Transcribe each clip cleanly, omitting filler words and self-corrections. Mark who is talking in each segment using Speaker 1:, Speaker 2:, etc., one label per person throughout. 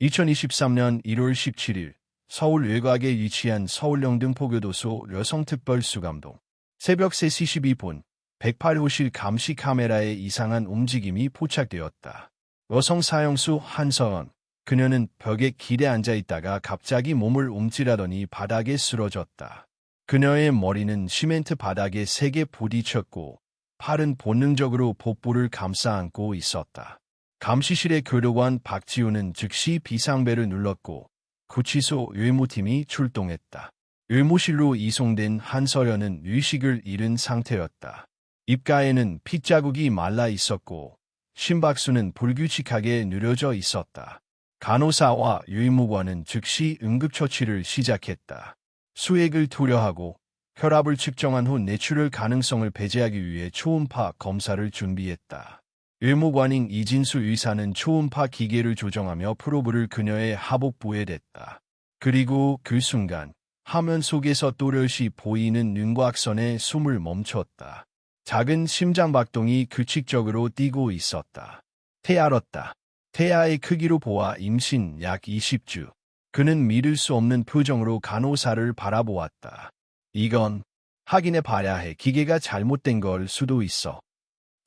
Speaker 1: 2023년 1월 17일 서울 외곽에 위치한 서울영등포교도소 여성특별수감동. 새벽 3시 12분 108호실 감시 카메라에 이상한 움직임이 포착되었다. 여성 사형수 한서연. 그녀는 벽에 길에 앉아 있다가 갑자기 몸을 움찔하더니 바닥에 쓰러졌다. 그녀의 머리는 시멘트 바닥에 세게 부딪혔고 팔은 본능적으로 복부를 감싸 안고 있었다. 감시실의 교도관 박지우는 즉시 비상벨을 눌렀고 구치소 의무팀이 출동했다. 의무실로 이송된 한서연은 의식을 잃은 상태였다. 입가에는 핏자국이 말라 있었고 심박수는 불규칙하게 느려져 있었다. 간호사와 의무관은 즉시 응급처치를 시작했다. 수액을 투여하고 혈압을 측정한 후 뇌출혈 가능성을 배제하기 위해 초음파 검사를 준비했다. 의무관인 이진수 의사는 초음파 기계를 조정하며 프로브를 그녀의 하복부에 댔다. 그리고 그 순간 화면 속에서 또렷이 보이는 윤곽선에 숨을 멈췄다. 작은 심장박동이 규칙적으로 뛰고 있었다. 태아였다. 태아의 크기로 보아 임신 약 20주. 그는 믿을 수 없는 표정으로 간호사를 바라보았다. 이건 확인해 봐야 해. 기계가 잘못된 걸 수도 있어.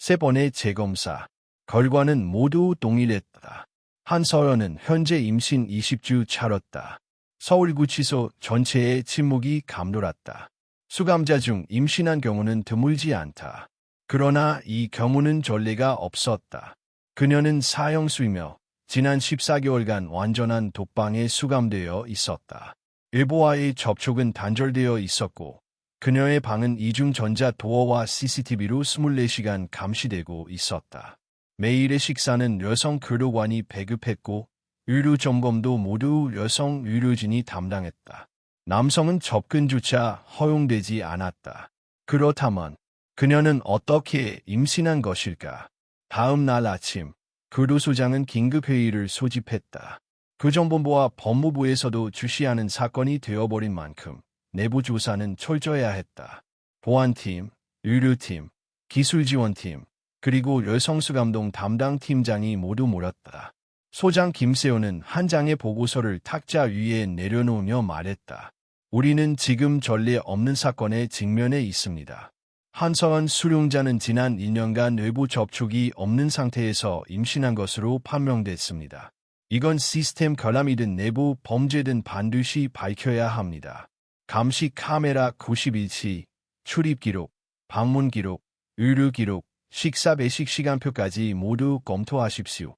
Speaker 1: 3번의 재검사. 결과는 모두 동일했다. 한서연은 현재 임신 20주 차였다. 서울구치소 전체의 침묵이 감돌았다. 수감자 중 임신한 경우는 드물지 않다. 그러나 이 경우는 전례가 없었다. 그녀는 사형수이며 지난 14개월간 완전한 독방에 수감되어 있었다. 일부와의 접촉은 단절되어 있었고 그녀의 방은 이중전자 도어와 CCTV로 24시간 감시되고 있었다. 매일의 식사는 여성 교도관이 배급했고 의료 점검도 모두 여성 의료진이 담당했다. 남성은 접근조차 허용되지 않았다. 그렇다면 그녀는 어떻게 임신한 것일까? 다음 날 아침 교도소장은 긴급회의를 소집했다. 교정본부와 법무부에서도 주시하는 사건이 되어버린 만큼 내부 조사는 철저해야 했다. 보안팀, 의료팀, 기술지원팀, 그리고 여성수감동 담당 팀장이 모두 몰았다. 소장 김세호는 한 장의 보고서를 탁자 위에 내려놓으며 말했다. 우리는 지금 전례 없는 사건의 직면에 있습니다. 한서연 수용자는 지난 2년간 외부 접촉이 없는 상태에서 임신한 것으로 판명됐습니다. 이건 시스템 결함이든 내부 범죄든 반드시 밝혀야 합니다. 감시 카메라 91시, 출입 기록, 방문 기록, 의료 기록, 식사 배식 시간표까지 모두 검토하십시오.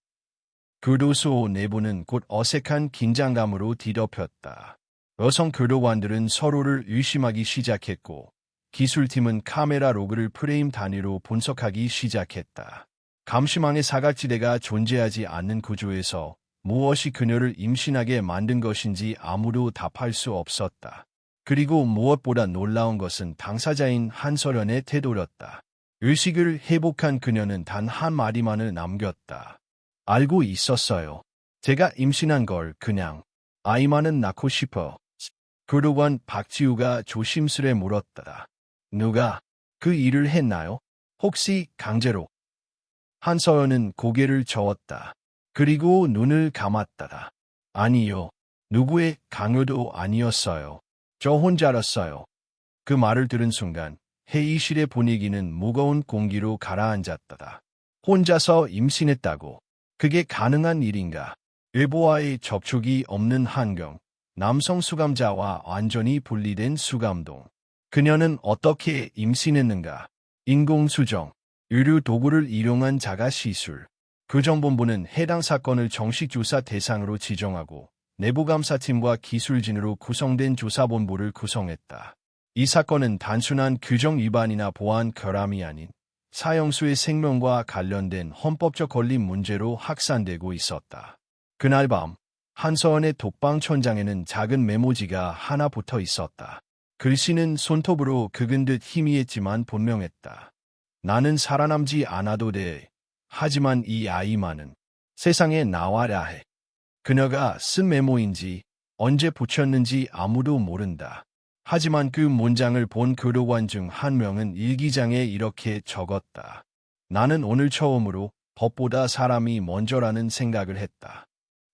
Speaker 1: 교도소 내부는 곧 어색한 긴장감으로 뒤덮였다. 여성 교도관들은 서로를 의심하기 시작했고 기술팀은 카메라 로그를 프레임 단위로 분석하기 시작했다. 감시망의 사각지대가 존재하지 않는 구조에서 무엇이 그녀를 임신하게 만든 것인지 아무도 답할 수 없었다. 그리고 무엇보다 놀라운 것은 당사자인 한서연의 태도였다. 의식을 회복한 그녀는 단 한마디만을 남겼다. 알고 있었어요. 제가 임신한 걸 그냥 아이만은 낳고 싶어. 교도관 박지우가 조심스레 물었다. 누가 그 일을 했나요? 혹시 강제로? 한서연은 고개를 저었다. 그리고 눈을 감았다. 아니요. 누구의 강요도 아니었어요. 저 혼자였어요. 그 말을 들은 순간 회의실의 분위기는 무거운 공기로 가라앉았다. 혼자서 임신했다고. 그게 가능한 일인가? 외부와의 접촉이 없는 환경. 남성 수감자와 완전히 분리된 수감동. 그녀는 어떻게 임신했는가? 인공수정, 의료 도구를 이용한 자가시술. 교정본부는 해당 사건을 정식 조사 대상으로 지정하고 내부감사팀과 기술진으로 구성된 조사본부를 구성했다. 이 사건은 단순한 규정 위반이나 보안 결함이 아닌 사형수의 생명과 관련된 헌법적 권리 문제로 확산되고 있었다. 그날 밤 한서연의 독방 천장에는 작은 메모지가 하나 붙어 있었다. 글씨는 손톱으로 긁은 듯 희미했지만 분명했다. 나는 살아남지 않아도 돼. 하지만 이 아이만은 세상에 나와야 해. 그녀가 쓴 메모인지 언제 붙였는지 아무도 모른다. 하지만 그 문장을 본 교도관 중 한 명은 일기장에 이렇게 적었다. 나는 오늘 처음으로 법보다 사람이 먼저라는 생각을 했다.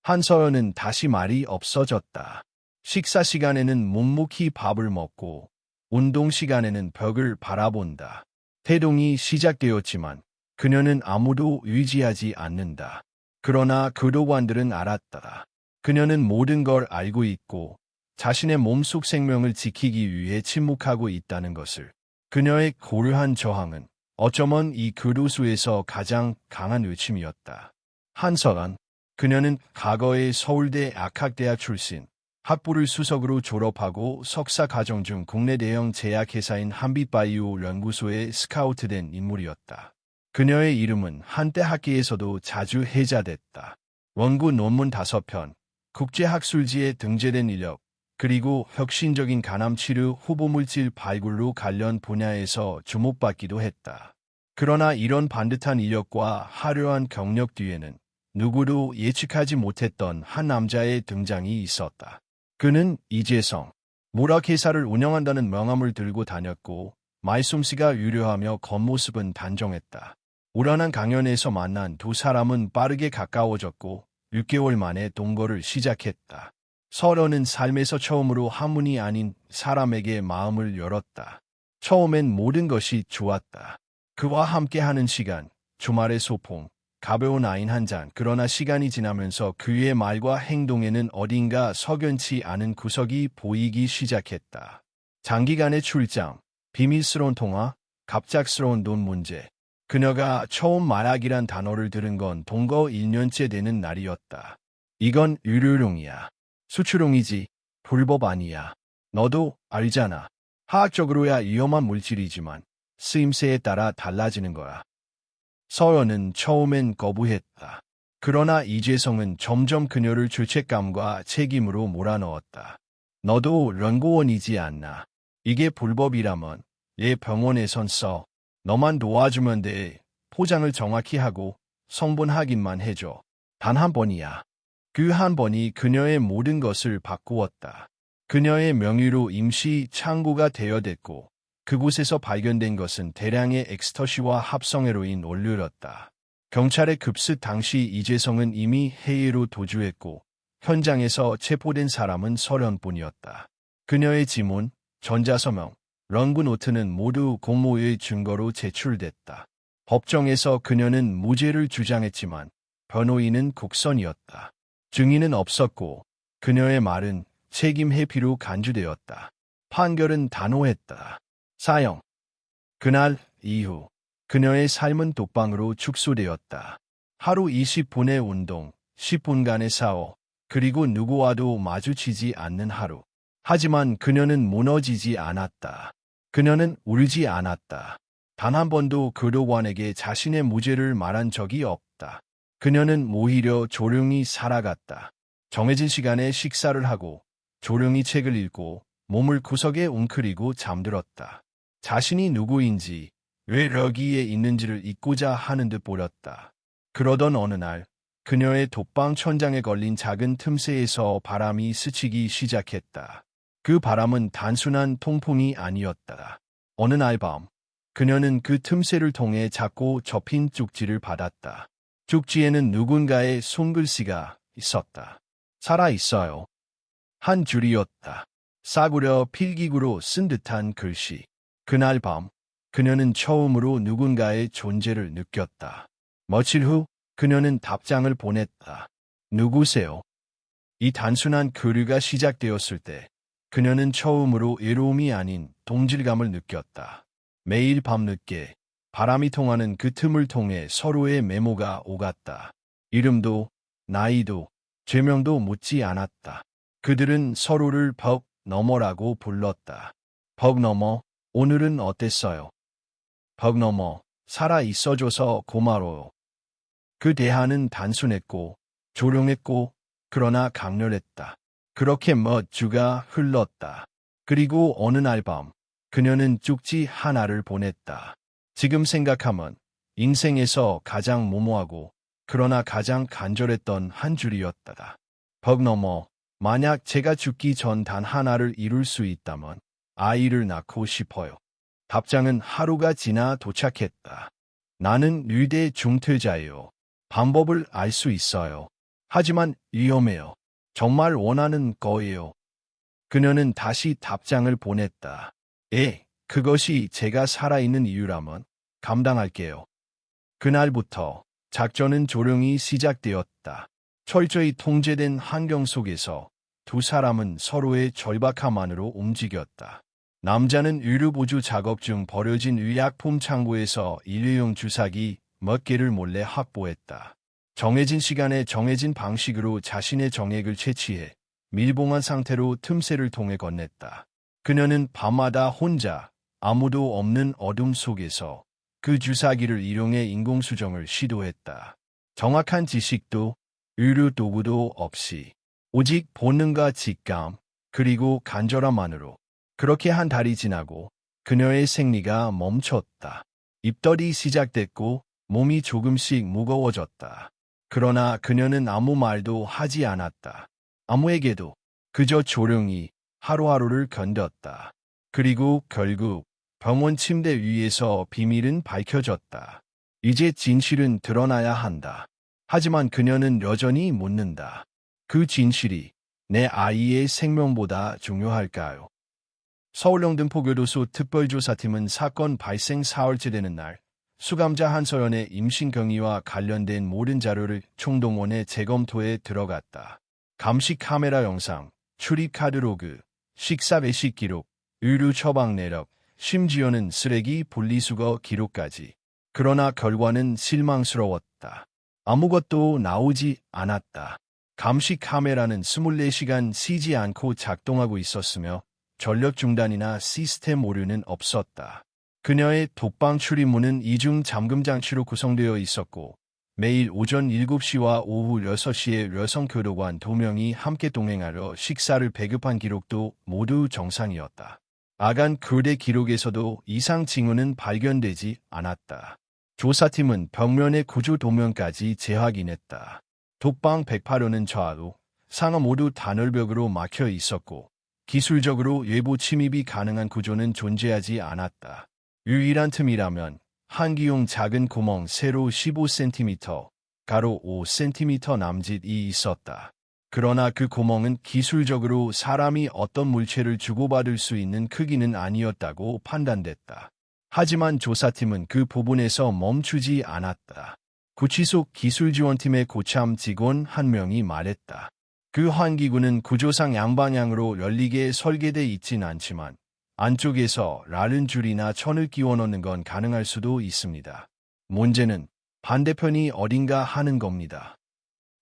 Speaker 1: 한서연은 다시 말이 없어졌다. 식사 시간에는 묵묵히 밥을 먹고 운동 시간에는 벽을 바라본다. 태동이 시작되었지만 그녀는 아무도 의지하지 않는다. 그러나 교도관들은 알았다. 그녀는 모든 걸 알고 있고 자신의 몸속 생명을 지키기 위해 침묵하고 있다는 것을. 그녀의 고르한 저항은 어쩌면 이 교도소에서 가장 강한 외침이었다. 한서연, 그녀는 과거의 서울대 악학대학 출신, 학부를 수석으로 졸업하고 석사 과정 중 국내 대형 제약회사인 한빛바이오 연구소에 스카우트된 인물이었다. 그녀의 이름은 한때 학계에서도 자주 회자됐다. 원고 논문 5편, 국제학술지에 등재된 이력, 그리고 혁신적인 간암치료 후보물질 발굴로 관련 분야에서 주목받기도 했다. 그러나 이런 반듯한 이력과 화려한 경력 뒤에는 누구도 예측하지 못했던 한 남자의 등장이 있었다. 그는 이재성, 물학회사를 운영한다는 명함을 들고 다녔고 말솜씨가 유려하며 겉모습은 단정했다. 우연한 강연에서 만난 두 사람은 빠르게 가까워졌고 6개월 만에 동거를 시작했다. 서로는 삶에서 처음으로 한문이 아닌 사람에게 마음을 열었다. 처음엔 모든 것이 좋았다. 그와 함께하는 시간, 주말의 소풍, 가벼운 와인 한 잔. 그러나 시간이 지나면서 그의 말과 행동에는 어딘가 석연치 않은 구석이 보이기 시작했다. 장기간의 출장, 비밀스러운 통화, 갑작스러운 돈 문제. 그녀가 처음 말하기란 단어를 들은 건 동거 1년째 되는 날이었다. 이건 의료용이야. 수출용이지. 불법 아니야. 너도 알잖아. 화학적으로야 위험한 물질이지만 쓰임새에 따라 달라지는 거야. 서연은 처음엔 거부했다. 그러나 이재성은 점점 그녀를 죄책감과 책임으로 몰아넣었다. 너도 연구원이지 않나. 이게 불법이라면 얘 병원에선 써. 너만 도와주면 돼. 포장을 정확히 하고 성분 확인만 해줘. 단 한 번이야. 그 한 번이 그녀의 모든 것을 바꾸었다. 그녀의 명의로 임시 창구가 대여됐고 그곳에서 발견된 것은 대량의 엑스터시와 합성 헤로인 원료였다. 경찰의 급습 당시 이재성은 이미 해외로 도주했고 현장에서 체포된 사람은 서연뿐이었다. 그녀의 지문, 전자서명, 런구노트는 모두 공모의 증거로 제출됐다. 법정에서 그녀는 무죄를 주장했지만 변호인은 국선이었다. 증인은 없었고 그녀의 말은 책임 회피로 간주되었다. 판결은 단호했다. 사형. 그날 이후 그녀의 삶은 독방으로 축소되었다. 하루 20분의 운동, 10분간의 샤워, 그리고 누구와도 마주치지 않는 하루. 하지만 그녀는 무너지지 않았다. 그녀는 울지 않았다. 단 한 번도 교도관에게 자신의 무죄를 말한 적이 없다. 그녀는 오히려 조용히 살아갔다. 정해진 시간에 식사를 하고 조용히 책을 읽고 몸을 구석에 웅크리고 잠들었다. 자신이 누구인지 왜 여기에 있는지를 잊고자 하는 듯 보였다. 그러던 어느 날 그녀의 독방 천장에 걸린 작은 틈새에서 바람이 스치기 시작했다. 그 바람은 단순한 통풍이 아니었다. 어느 날 밤 그녀는 그 틈새를 통해 작고 접힌 쪽지를 받았다. 쪽지에는 누군가의 손글씨가 있었다. 살아있어요. 한 줄이었다. 싸구려 필기구로 쓴 듯한 글씨. 그날 밤 그녀는 처음으로 누군가의 존재를 느꼈다. 며칠 후 그녀는 답장을 보냈다. 누구세요? 이 단순한 교류가 시작되었을 때 그녀는 처음으로 외로움이 아닌 동질감을 느꼈다. 매일 밤늦게 바람이 통하는 그 틈을 통해 서로의 메모가 오갔다. 이름도 나이도 죄명도 묻지 않았다. 그들은 서로를 벽 너머라고 불렀다. 벽 너머, 오늘은 어땠어요? 벽 너머, 살아 있어줘서 고마워요. 그 대화는 단순했고 조용했고 그러나 강렬했다. 그렇게 몇 주가 흘렀다. 그리고 어느 날 밤 그녀는 쪽지 하나를 보냈다. 지금 생각하면 인생에서 가장 무모하고 그러나 가장 간절했던 한 줄이었다. 벽 너머, 만약 제가 죽기 전 단 하나를 이룰 수 있다면 아이를 낳고 싶어요. 답장은 하루가 지나 도착했다. 나는 의대 중퇴자예요. 방법을 알 수 있어요. 하지만 위험해요. 정말 원하는 거예요. 그녀는 다시 답장을 보냈다. 그것이 제가 살아있는 이유라면 감당할게요. 그날부터 작전은 조용히 시작되었다. 철저히 통제된 환경 속에서 두 사람은 서로의 절박함만으로 움직였다. 남자는 의료보조 작업 중 버려진 의약품 창고에서 일회용 주사기 몇 개를 몰래 확보했다. 정해진 시간에 정해진 방식으로 자신의 정액을 채취해 밀봉한 상태로 틈새를 통해 건넸다. 그녀는 밤마다 혼자 아무도 없는 어둠 속에서 그 주사기를 이용해 인공수정을 시도했다. 정확한 지식도 의료 도구도 없이 오직 본능과 직감 그리고 간절함만으로 그렇게 한 달이 지나고 그녀의 생리가 멈췄다. 입덧이 시작됐고 몸이 조금씩 무거워졌다. 그러나 그녀는 아무 말도 하지 않았다. 아무에게도 그저 조용히 하루하루를 견뎠다. 그리고 결국 병원 침대 위에서 비밀은 밝혀졌다. 이제 진실은 드러나야 한다. 하지만 그녀는 여전히 묻는다. 그 진실이 내 아이의 생명보다 중요할까요? 서울영등포교도소 특별조사팀은 사건 발생 4월째 되는 날 수감자 한서연의 임신 경위와 관련된 모든 자료를 총동원해 재검토에 들어갔다. 감시 카메라 영상, 출입 카드로그, 식사 배식 기록, 의료 처방 내역, 심지어는 쓰레기 분리수거 기록까지. 그러나 결과는 실망스러웠다. 아무것도 나오지 않았다. 감시 카메라는 24시간 쉬지 않고 작동하고 있었으며 전력 중단이나 시스템 오류는 없었다. 그녀의 독방 출입문은 이중 잠금 장치로 구성되어 있었고 매일 오전 7시와 오후 6시에 여성 교도관 2명이 함께 동행하여 식사를 배급한 기록도 모두 정상이었다. 아간 교대 기록에서도 이상 징후는 발견되지 않았다. 조사팀은 벽면의 구조 도면까지 재확인했다. 독방 108호는 좌우, 상하 모두 단열벽으로 막혀 있었고 기술적으로 외부 침입이 가능한 구조는 존재하지 않았다. 유일한 틈이라면 한기용 작은 구멍 세로 15cm, 가로 5cm 남짓이 있었다. 그러나 그 구멍은 기술적으로 사람이 어떤 물체를 주고받을 수 있는 크기는 아니었다고 판단됐다. 하지만 조사팀은 그 부분에서 멈추지 않았다. 구치소 기술지원팀의 고참 직원 한 명이 말했다. 그 환기구는 구조상 양방향으로 열리게 설계돼 있진 않지만 안쪽에서 라른 줄이나 천을 끼워 넣는 건 가능할 수도 있습니다. 문제는 반대편이 어딘가 하는 겁니다.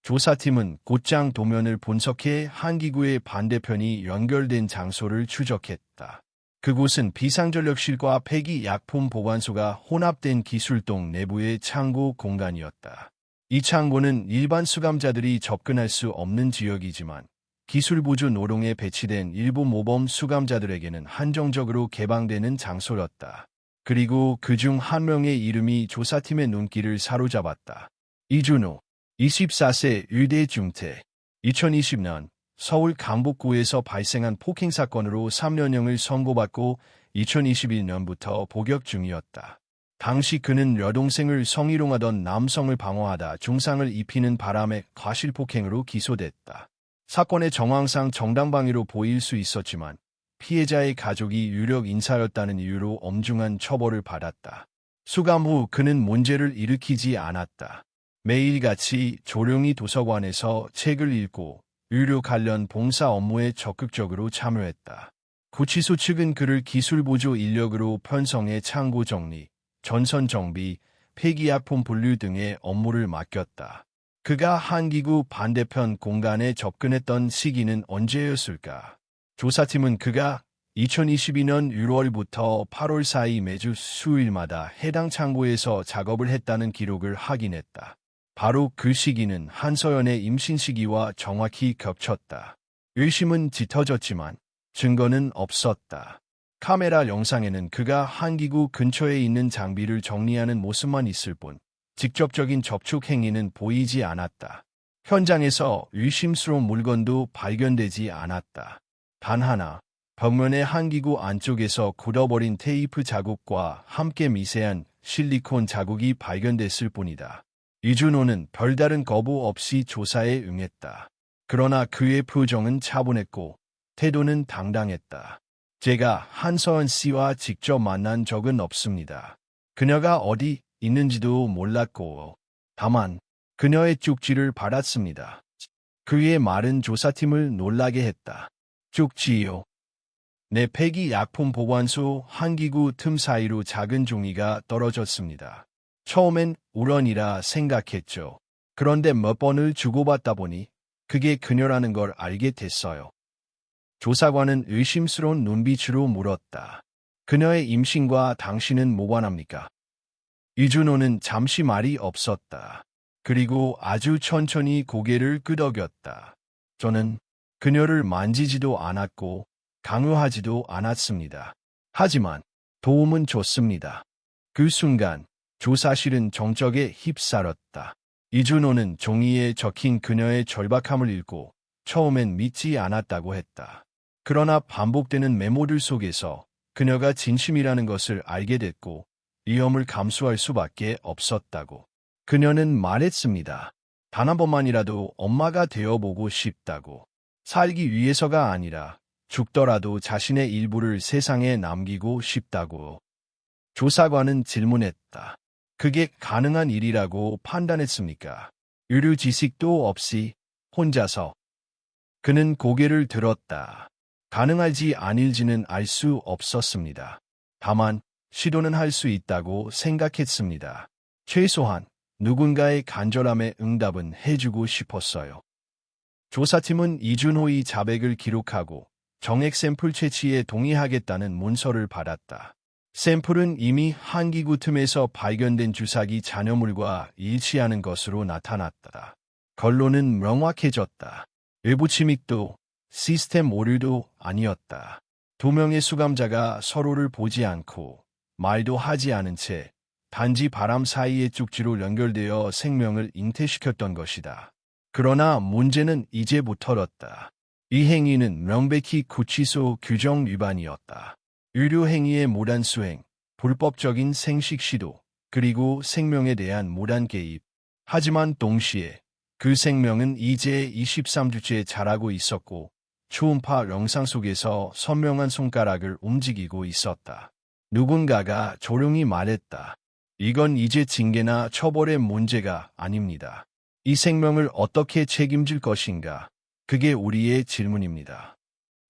Speaker 1: 조사팀은 곧장 도면을 분석해 환기구의 반대편이 연결된 장소를 추적했다. 그곳은 비상전력실과 폐기약품 보관소가 혼합된 기술동 내부의 창고 공간이었다. 이 창고는 일반 수감자들이 접근할 수 없는 지역이지만 기술보조 노동에 배치된 일부 모범 수감자들에게는 한정적으로 개방되는 장소였다. 그리고 그중 한 명의 이름이 조사팀의 눈길을 사로잡았다. 이준호, 24세 의대 중퇴. 2020년 서울 강북구에서 발생한 폭행 사건으로 3년형을 선고받고 2021년부터 복역 중이었다. 당시 그는 여동생을 성희롱하던 남성을 방어하다 중상을 입히는 바람에 과실폭행으로 기소됐다. 사건의 정황상 정당방위로 보일 수 있었지만 피해자의 가족이 유력 인사였다는 이유로 엄중한 처벌을 받았다. 수감 후 그는 문제를 일으키지 않았다. 매일같이 조용히 도서관에서 책을 읽고 의료 관련 봉사 업무에 적극적으로 참여했다. 구치소 측은 그를 기술보조 인력으로 편성해 창고 정리, 전선 정비, 폐기약품 분류 등의 업무를 맡겼다. 그가 한기구 반대편 공간에 접근했던 시기는 언제였을까? 조사팀은 그가 2022년 1월부터 8월 사이 매주 수요일마다 해당 창고에서 작업을 했다는 기록을 확인했다. 바로 그 시기는 한서연의 임신 시기와 정확히 겹쳤다. 의심은 짙어졌지만 증거는 없었다. 카메라 영상에는 그가 한기구 근처에 있는 장비를 정리하는 모습만 있을 뿐 직접적인 접촉 행위는 보이지 않았다. 현장에서 의심스러운 물건도 발견되지 않았다. 단 하나, 벽면의 한기구 안쪽에서 굳어버린 테이프 자국과 함께 미세한 실리콘 자국이 발견됐을 뿐이다. 이준호는 별다른 거부 없이 조사에 응했다. 그러나 그의 표정은 차분했고 태도는 당당했다. 제가 한서연 씨와 직접 만난 적은 없습니다. 그녀가 어디 있는지도 몰랐고 다만 그녀의 쪽지를 받았습니다. 그의 말은 조사팀을 놀라게 했다. 쪽지요. 내 폐기 약품 보관소 한기구 틈 사이로 작은 종이가 떨어졌습니다. 처음엔 우연이라 생각했죠. 그런데 몇 번을 주고받다 보니 그게 그녀라는 걸 알게 됐어요. 조사관은 의심스러운 눈빛으로 물었다. 그녀의 임신과 당신은 무관합니까? 이준호는 잠시 말이 없었다. 그리고 아주 천천히 고개를 끄덕였다. 저는 그녀를 만지지도 않았고 강요하지도 않았습니다. 하지만 도움은 줬습니다. 그 순간 조사실은 정적에 휩싸였다. 이준호는 종이에 적힌 그녀의 절박함을 읽고 처음엔 믿지 않았다고 했다. 그러나 반복되는 메모들 속에서 그녀가 진심이라는 것을 알게 됐고 위험을 감수할 수밖에 없었다고. 그녀는 말했습니다. 단 한 번만이라도 엄마가 되어보고 싶다고. 살기 위해서가 아니라 죽더라도 자신의 일부를 세상에 남기고 싶다고. 조사관은 질문했다. 그게 가능한 일이라고 판단했습니까? 의료 지식도 없이 혼자서. 그는 고개를 들었다. 가능할지 아닐지는 알 수 없었습니다. 다만 시도는 할 수 있다고 생각했습니다. 최소한 누군가의 간절함에 응답은 해주고 싶었어요. 조사팀은 이준호의 자백을 기록하고 정액 샘플 채취에 동의하겠다는 문서를 받았다. 샘플은 이미 한기구 틈에서 발견된 주사기 잔여물과 일치하는 것으로 나타났다. 결론은 명확해졌다. 외부 침입도 시스템 오류도 아니었다. 두 명의 수감자가 서로를 보지 않고 말도 하지 않은 채 단지 바람 사이의 쪽지로 연결되어 생명을 잉태시켰던 것이다. 그러나 문제는 이제부터였다. 이 행위는 명백히 구치소 규정 위반이었다. 의료 행위의 무단 수행, 불법적인 생식 시도, 그리고 생명에 대한 무단 개입. 하지만 동시에 그 생명은 이제 23주째 자라고 있었고 초음파 영상 속에서 선명한 손가락을 움직이고 있었다. 누군가가 조용히 말했다. 이건 이제 징계나 처벌의 문제가 아닙니다. 이 생명을 어떻게 책임질 것인가? 그게 우리의 질문입니다.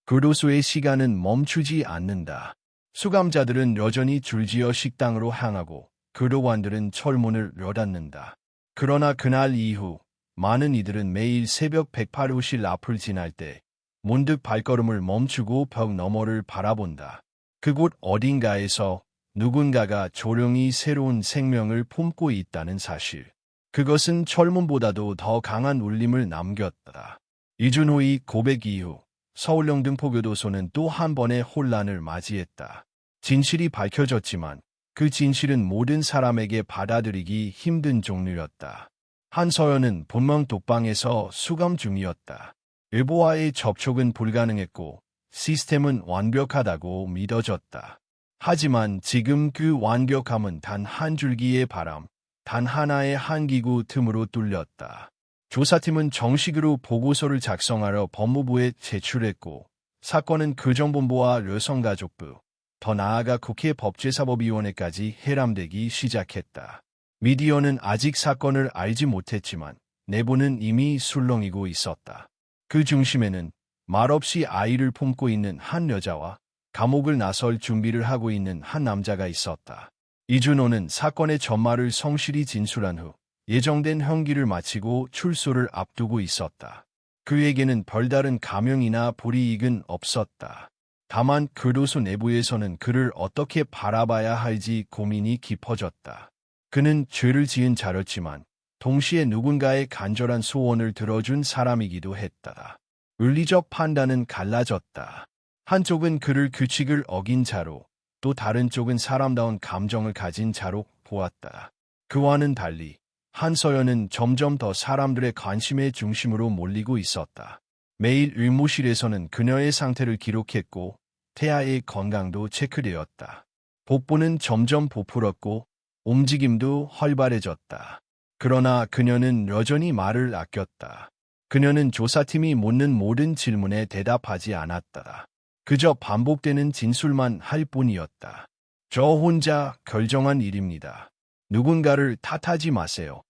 Speaker 1: 교도소의 시간은 멈추지 않는다. 수감자들은 여전히 줄지어 식당으로 향하고 교도관들은 철문을 여닫는다. 그러나 그날 이후 많은 이들은 매일 새벽 108호실 앞을 지날 때 문득 발걸음을 멈추고 벽 너머를 바라본다. 그곳 어딘가에서 누군가가 조용히 새로운 생명을 품고 있다는 사실. 그것은 철문보다도 더 강한 울림을 남겼다. 이준호의 고백 이후 서울영등포교도소는 또 한 번의 혼란을 맞이했다. 진실이 밝혀졌지만 그 진실은 모든 사람에게 받아들이기 힘든 종류였다. 한서연은 본명 독방에서 수감 중이었다. 외부와의 접촉은 불가능했고 시스템은 완벽하다고 믿어졌다. 하지만 지금 그 완벽함은 단 한 줄기의 바람, 단 하나의 한기구 틈으로 뚫렸다. 조사팀은 정식으로 보고서를 작성하러 법무부에 제출했고 사건은 교정본부와 여성가족부, 더 나아가 국회 법제사법위원회까지 해람되기 시작했다. 미디어는 아직 사건을 알지 못했지만 내부는 이미 술렁이고 있었다. 그 중심에는 말없이 아이를 품고 있는 한 여자와 감옥을 나설 준비를 하고 있는 한 남자가 있었다. 이준호는 사건의 전말을 성실히 진술한 후 예정된 형기를 마치고 출소를 앞두고 있었다. 그에게는 별다른 감형이나 불이익은 없었다. 다만 교도소 내부에서는 그를 어떻게 바라봐야 할지 고민이 깊어졌다. 그는 죄를 지은 자였지만 동시에 누군가의 간절한 소원을 들어준 사람이기도 했다. 윤리적 판단은 갈라졌다. 한쪽은 그를 규칙을 어긴 자로, 또 다른 쪽은 사람다운 감정을 가진 자로 보았다. 그와는 달리 한서연은 점점 더 사람들의 관심의 중심으로 몰리고 있었다. 매일 의무실에서는 그녀의 상태를 기록했고 태아의 건강도 체크되었다. 복부는 점점 부풀었고 움직임도 활발해졌다. 그러나 그녀는 여전히 말을 아꼈다. 그녀는 조사팀이 묻는 모든 질문에 대답하지 않았다. 그저 반복되는 진술만 할 뿐이었다. 저 혼자 결정한 일입니다. 누군가를 탓하지 마세요.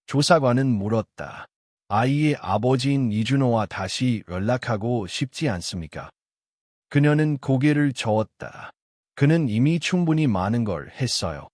Speaker 1: 조사관은 물었다. 아이의 아버지인 이준호와 다시 연락하고 싶지 않습니까? 그녀는 고개를 저었다. 그는 이미 충분히 많은 걸 했어요.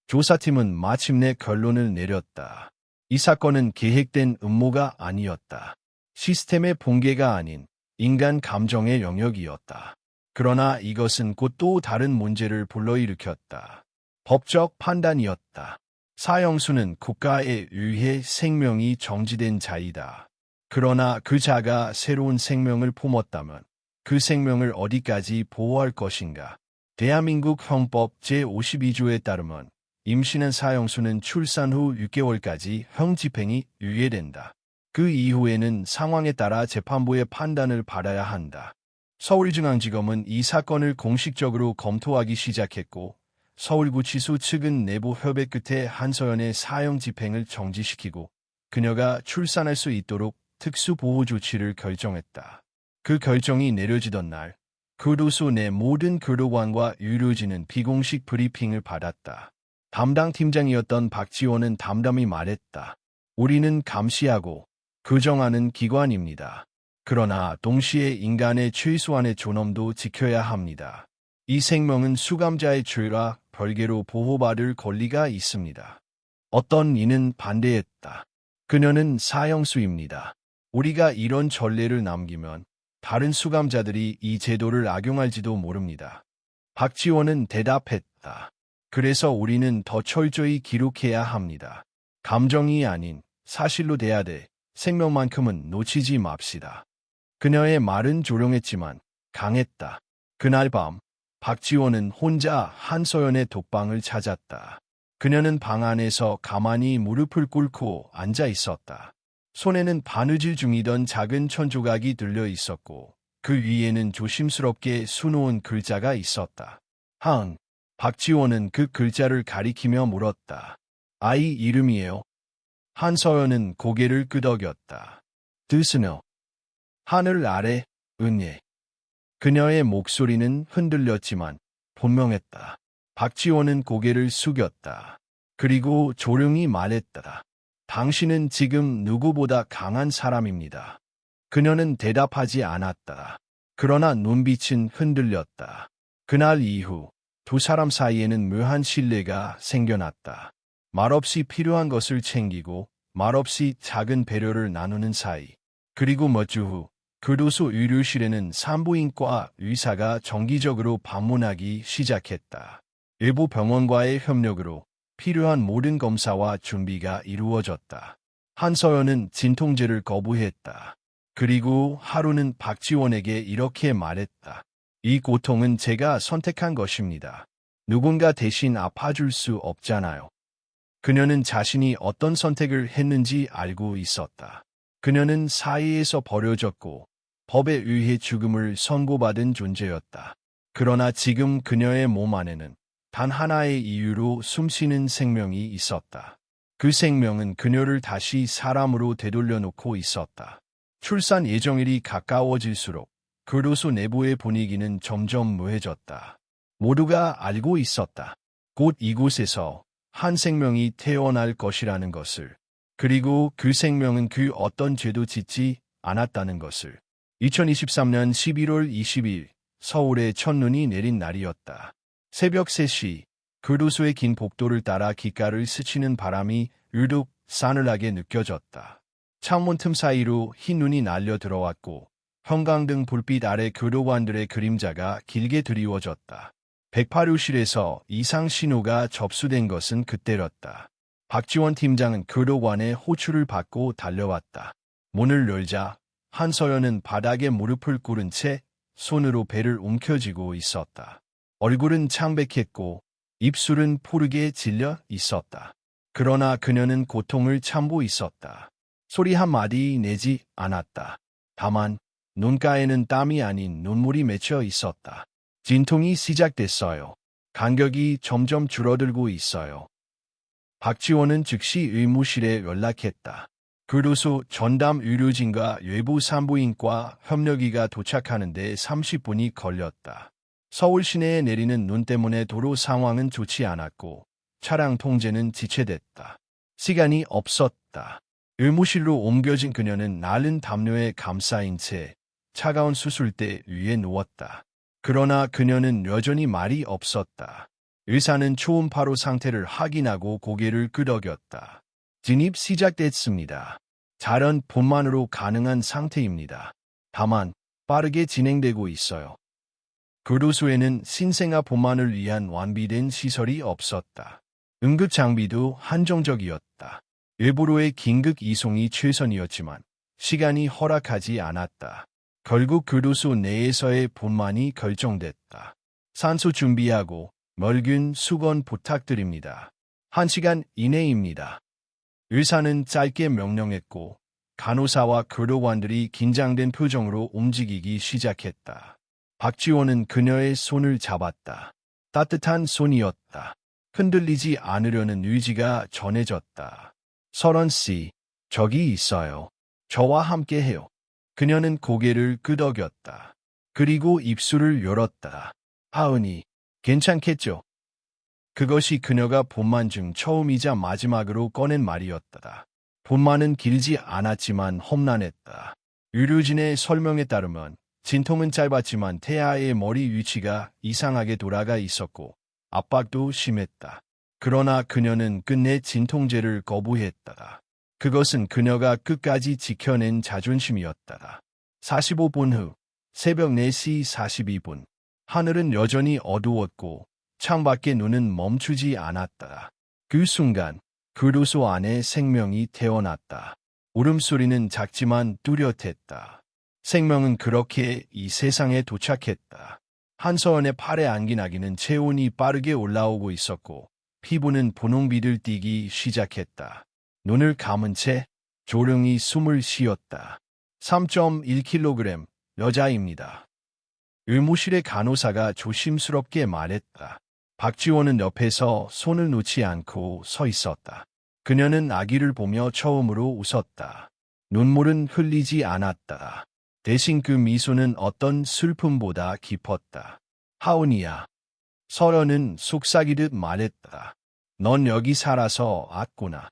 Speaker 1: 조사팀은 마침내 결론을 내렸다. 이 사건은 계획된 음모가 아니었다. 시스템의 붕괴가 아닌 인간 감정의 영역이었다. 그러나 이것은 곧 또 다른 문제를 불러일으켰다. 법적 판단이었다. 사형수는 국가에 의해 생명이 정지된 자이다. 그러나 그 자가 새로운 생명을 품었다면 그 생명을 어디까지 보호할 것인가? 대한민국 형법 제52조에 따르면 임신한 사형수는 출산 후 6개월까지 형집행이 유예된다. 그 이후에는 상황에 따라 재판부의 판단을 받아야 한다. 서울중앙지검은 이 사건을 공식적으로 검토하기 시작했고 서울구치소 측은 내부 협의 끝에 한서연의 사형 집행을 정지시키고 그녀가 출산할 수 있도록 특수보호 조치를 결정했다. 그 결정이 내려지던 날, 교도소 내 모든 교도관과 유료진은 비공식 브리핑을 받았다. 담당 팀장이었던 박지원은 담담히 말했다. 우리는 감시하고 규정하는 기관입니다. 그러나 동시에 인간의 최소한의 존엄도 지켜야 합니다. 이 생명은 수감자의 죄와 별개로 보호받을 권리가 있습니다. 어떤 이는 반대했다. 그녀는 사형수입니다. 우리가 이런 전례를 남기면 다른 수감자들이 이 제도를 악용할지도 모릅니다. 박지원은 대답했다. 그래서 우리는 더 철저히 기록해야 합니다. 감정이 아닌 사실로 돼야 돼. 생명만큼은 놓치지 맙시다. 그녀의 말은 조용했지만 강했다. 그날 밤 박지원은 혼자 한서연의 독방을 찾았다. 그녀는 방 안에서 가만히 무릎을 꿇고 앉아 있었다. 손에는 바느질 중이던 작은 천조각이 들려 있었고 그 위에는 조심스럽게 수놓은 글자가 있었다. 한. 박지원은 그 글자를 가리키며 물었다. 아이 이름이에요. 한서연은 고개를 끄덕였다. 뜻은요? 하늘 아래 은예. 그녀의 목소리는 흔들렸지만 분명했다. 박지원은 고개를 숙였다. 그리고 조용히 말했다. 당신은 지금 누구보다 강한 사람입니다. 그녀는 대답하지 않았다. 그러나 눈빛은 흔들렸다. 그날 이후 두 사람 사이에는 묘한 신뢰가 생겨났다. 말없이 필요한 것을 챙기고 말없이 작은 배려를 나누는 사이. 그리고 몇 주 후 교도소 의료실에는 산부인과 의사가 정기적으로 방문하기 시작했다. 일부 병원과의 협력으로 필요한 모든 검사와 준비가 이루어졌다. 한서연은 진통제를 거부했다. 그리고 하루는 박지원에게 이렇게 말했다. 이 고통은 제가 선택한 것입니다. 누군가 대신 아파줄 수 없잖아요. 그녀는 자신이 어떤 선택을 했는지 알고 있었다. 그녀는 사회에서 버려졌고 법에 의해 죽음을 선고받은 존재였다. 그러나 지금 그녀의 몸 안에는 단 하나의 이유로 숨쉬는 생명이 있었다. 그 생명은 그녀를 다시 사람으로 되돌려놓고 있었다. 출산 예정일이 가까워질수록 교도소 내부의 분위기는 점점 무해졌다. 모두가 알고 있었다. 곧 이곳에서 한 생명이 태어날 것이라는 것을. 그리고 그 생명은 그 어떤 죄도 짓지 않았다는 것을. 2023년 11월 20일 서울에 첫눈이 내린 날이었다. 새벽 3시 교도소의 긴 복도를 따라 귓가를 스치는 바람이 유독 싸늘하게 느껴졌다. 창문 틈 사이로 흰 눈이 날려 들어왔고 형광등 불빛 아래 교도관들의 그림자가 길게 드리워졌다. 108호실에서 이상 신호가 접수된 것은 그때였다. 박지원 팀장은 교도관의 호출을 받고 달려왔다. 문을 열자 한서연은 바닥에 무릎을 꿇은 채 손으로 배를 움켜쥐고 있었다. 얼굴은 창백했고 입술은 푸르게 질려 있었다. 그러나 그녀는 고통을 참고 있었다. 소리 한마디 내지 않았다. 다만 눈가에는 땀이 아닌 눈물이 맺혀 있었다. 진통이 시작됐어요. 간격이 점점 줄어들고 있어요. 박지원은 즉시 의무실에 연락했다. 교도소 전담 의료진과 외부 산부인과 협력의가 도착하는 데 30분이 걸렸다. 서울 시내에 내리는 눈 때문에 도로 상황은 좋지 않았고 차량 통제는 지체됐다. 시간이 없었다. 의무실로 옮겨진 그녀는 마른 담요에 감싸인 채 차가운 수술대 위에 누웠다. 그러나 그녀는 여전히 말이 없었다. 의사는 초음파로 상태를 확인하고 고개를 끄덕였다. 진입 시작됐습니다. 자연 분만으로 가능한 상태입니다. 다만 빠르게 진행되고 있어요. 교도소에는 신생아 분만을 위한 완비된 시설이 없었다. 응급 장비도 한정적이었다. 일부로의 긴급 이송이 최선이었지만 시간이 허락하지 않았다. 결국 교도소 내에서의 분만이 결정됐다. 산소 준비하고 멸균 수건 부탁드립니다. 1시간 이내입니다. 의사는 짧게 명령했고 간호사와 교도관들이 긴장된 표정으로 움직이기 시작했다. 박지원은 그녀의 손을 잡았다. 따뜻한 손이었다. 흔들리지 않으려는 의지가 전해졌다. 설원 씨, 저기 있어요. 저와 함께 해요. 그녀는 고개를 끄덕였다. 그리고 입술을 열었다. 하은이, 괜찮겠죠? 그것이 그녀가 분만 중 처음이자 마지막으로 꺼낸 말이었다. 분만은 길지 않았지만 험난했다. 의료진의 설명에 따르면 진통은 짧았지만 태아의 머리 위치가 이상하게 돌아가 있었고 압박도 심했다. 그러나 그녀는 끝내 진통제를 거부했다. 그것은 그녀가 끝까지 지켜낸 자존심이었다. 45분 후, 새벽 4시 42분. 하늘은 여전히 어두웠고 창밖의 눈은 멈추지 않았다. 그 순간 교도소 안에 생명이 태어났다. 울음소리는 작지만 뚜렷했다. 생명은 그렇게 이 세상에 도착했다. 한서연의 팔에 안긴 아기는 체온이 빠르게 올라오고 있었고 피부는 분홍빛을 띠기 시작했다. 눈을 감은 채 조용히 숨을 쉬었다. 3.1kg 여자입니다. 의무실의 간호사가 조심스럽게 말했다. 박지원은 옆에서 손을 놓지 않고 서 있었다. 그녀는 아기를 보며 처음으로 웃었다. 눈물은 흘리지 않았다. 대신 그 미소는 어떤 슬픔보다 깊었다. 하은이야. 서연은 속삭이듯 말했다. 넌 여기 살아서 왔구나.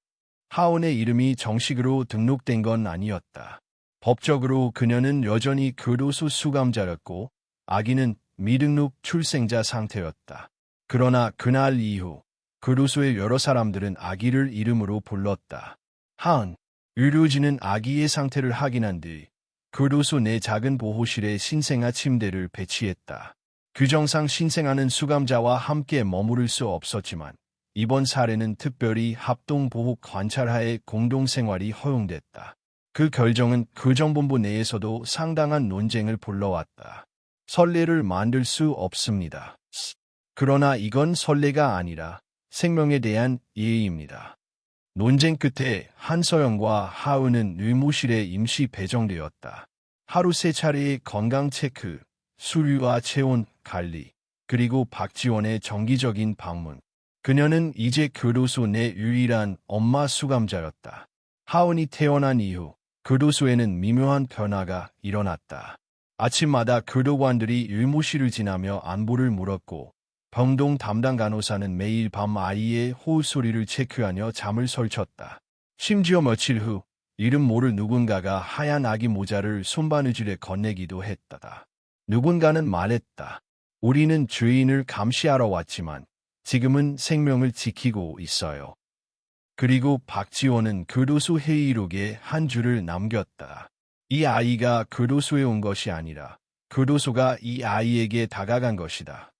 Speaker 1: 하은의 이름이 정식으로 등록된 건 아니었다. 법적으로 그녀는 여전히 교도소 수감자였고 아기는 미등록 출생자 상태였다. 그러나 그날 이후 교도소의 여러 사람들은 아기를 이름으로 불렀다. 하은, 의료진은 아기의 상태를 확인한 뒤 교도소 내 작은 보호실에 신생아 침대를 배치했다. 규정상 신생아는 수감자와 함께 머무를 수 없었지만 이번 사례는 특별히 합동보호 관찰하에 공동생활이 허용됐다. 그 결정은 교정본부 내에서도 상당한 논쟁을 불러왔다. 선례를 만들 수 없습니다. 그러나 이건 선례가 아니라 생명에 대한 예의입니다. 논쟁 끝에 한서영과 하은은 의무실에 임시 배정되었다. 하루 3차례의 건강 체크, 수유와 체온 관리, 그리고 박지원의 정기적인 방문. 그녀는 이제 교도소 내 유일한 엄마 수감자였다. 하은이 태어난 이후 교도소에는 미묘한 변화가 일어났다. 아침마다 교도관들이 의무실을 지나며 안부를 물었고 병동 담당 간호사는 매일 밤 아이의 호흡 소리를 체크하며 잠을 설쳤다. 심지어 며칠 후 이름 모를 누군가가 하얀 아기 모자를 손바느질에 건네기도 했다. 누군가는 말했다. 우리는 주인을 감시하러 왔지만 지금은 생명을 지키고 있어요. 그리고 박지원은 교도소 회의록에 한 줄을 남겼다. 이 아이가 교도소에 온 것이 아니라 교도소가 이 아이에게 다가간 것이다.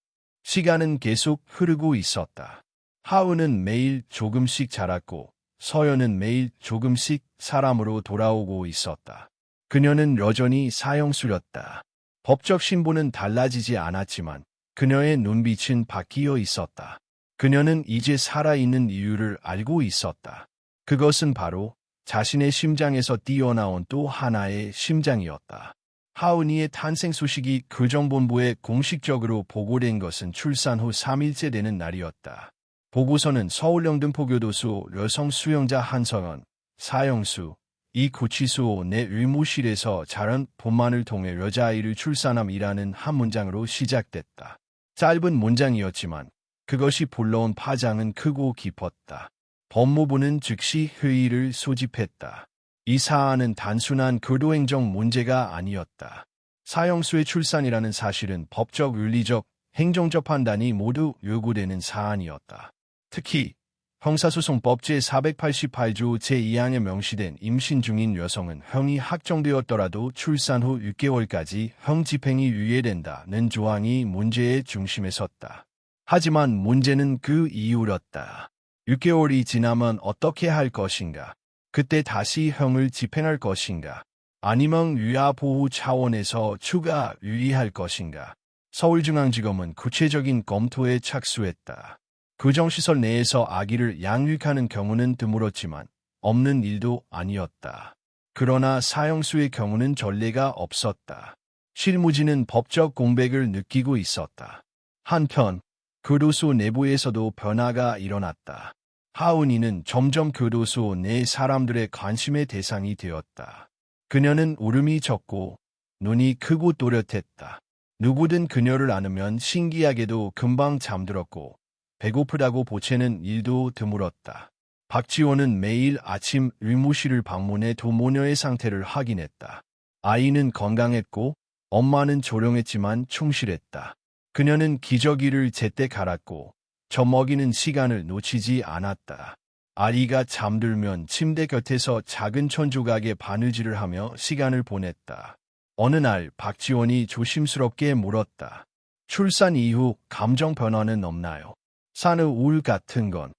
Speaker 1: 시간은 계속 흐르고 있었다. 하은은 매일 조금씩 자랐고 서연은 매일 조금씩 사람으로 돌아오고 있었다. 그녀는 여전히 사형수였다. 법적 신분은 달라지지 않았지만 그녀의 눈빛은 바뀌어 있었다. 그녀는 이제 살아있는 이유를 알고 있었다. 그것은 바로 자신의 심장에서 뛰어나온 또 하나의 심장이었다. 하은이의 탄생 소식이 교정본부에 공식적으로 보고된 것은 출산 후 3일째 되는 날이었다. 보고서는 서울영등포교도소 여성 수용자 한서연, 사형수, 이 구치소 내 의무실에서 자란 본만을 통해 여자아이를 출산함이라는 한 문장으로 시작됐다. 짧은 문장이었지만 그것이 불러온 파장은 크고 깊었다. 법무부는 즉시 회의를 소집했다. 이 사안은 단순한 교도행정 문제가 아니었다. 사형수의 출산이라는 사실은 법적, 윤리적, 행정적 판단이 모두 요구되는 사안이었다. 특히 형사소송법 제488조 제2항에 명시된 임신 중인 여성은 형이 확정되었더라도 출산 후 6개월까지 형 집행이 유예된다는 조항이 문제의 중심에 섰다. 하지만 문제는 그 이유였다. 6개월이 지나면 어떻게 할 것인가? 그때 다시 형을 집행할 것인가? 아니면 위아보호 차원에서 추가 유의할 것인가? 서울중앙지검은 구체적인 검토에 착수했다. 교정시설 내에서 아기를 양육하는 경우는 드물었지만 없는 일도 아니었다. 그러나 사형수의 경우는 전례가 없었다. 실무진은 법적 공백을 느끼고 있었다. 한편 교도소 내부에서도 변화가 일어났다. 하은이는 점점 교도소 내 사람들의 관심의 대상이 되었다. 그녀는 울음이 적고 눈이 크고 또렷했다. 누구든 그녀를 안으면 신기하게도 금방 잠들었고 배고프다고 보채는 일도 드물었다. 박지원은 매일 아침 의무실을 방문해 두 모녀의 상태를 확인했다. 아이는 건강했고 엄마는 조용했지만 충실했다. 그녀는 기저귀를 제때 갈았고 젖 먹이는 시간을 놓치지 않았다. 아이가 잠들면 침대 곁에서 작은 천조각에 바느질을 하며 시간을 보냈다. 어느 날 박지원이 조심스럽게 물었다. 출산 이후 감정 변화는 없나요? 산후 우울 같은 건?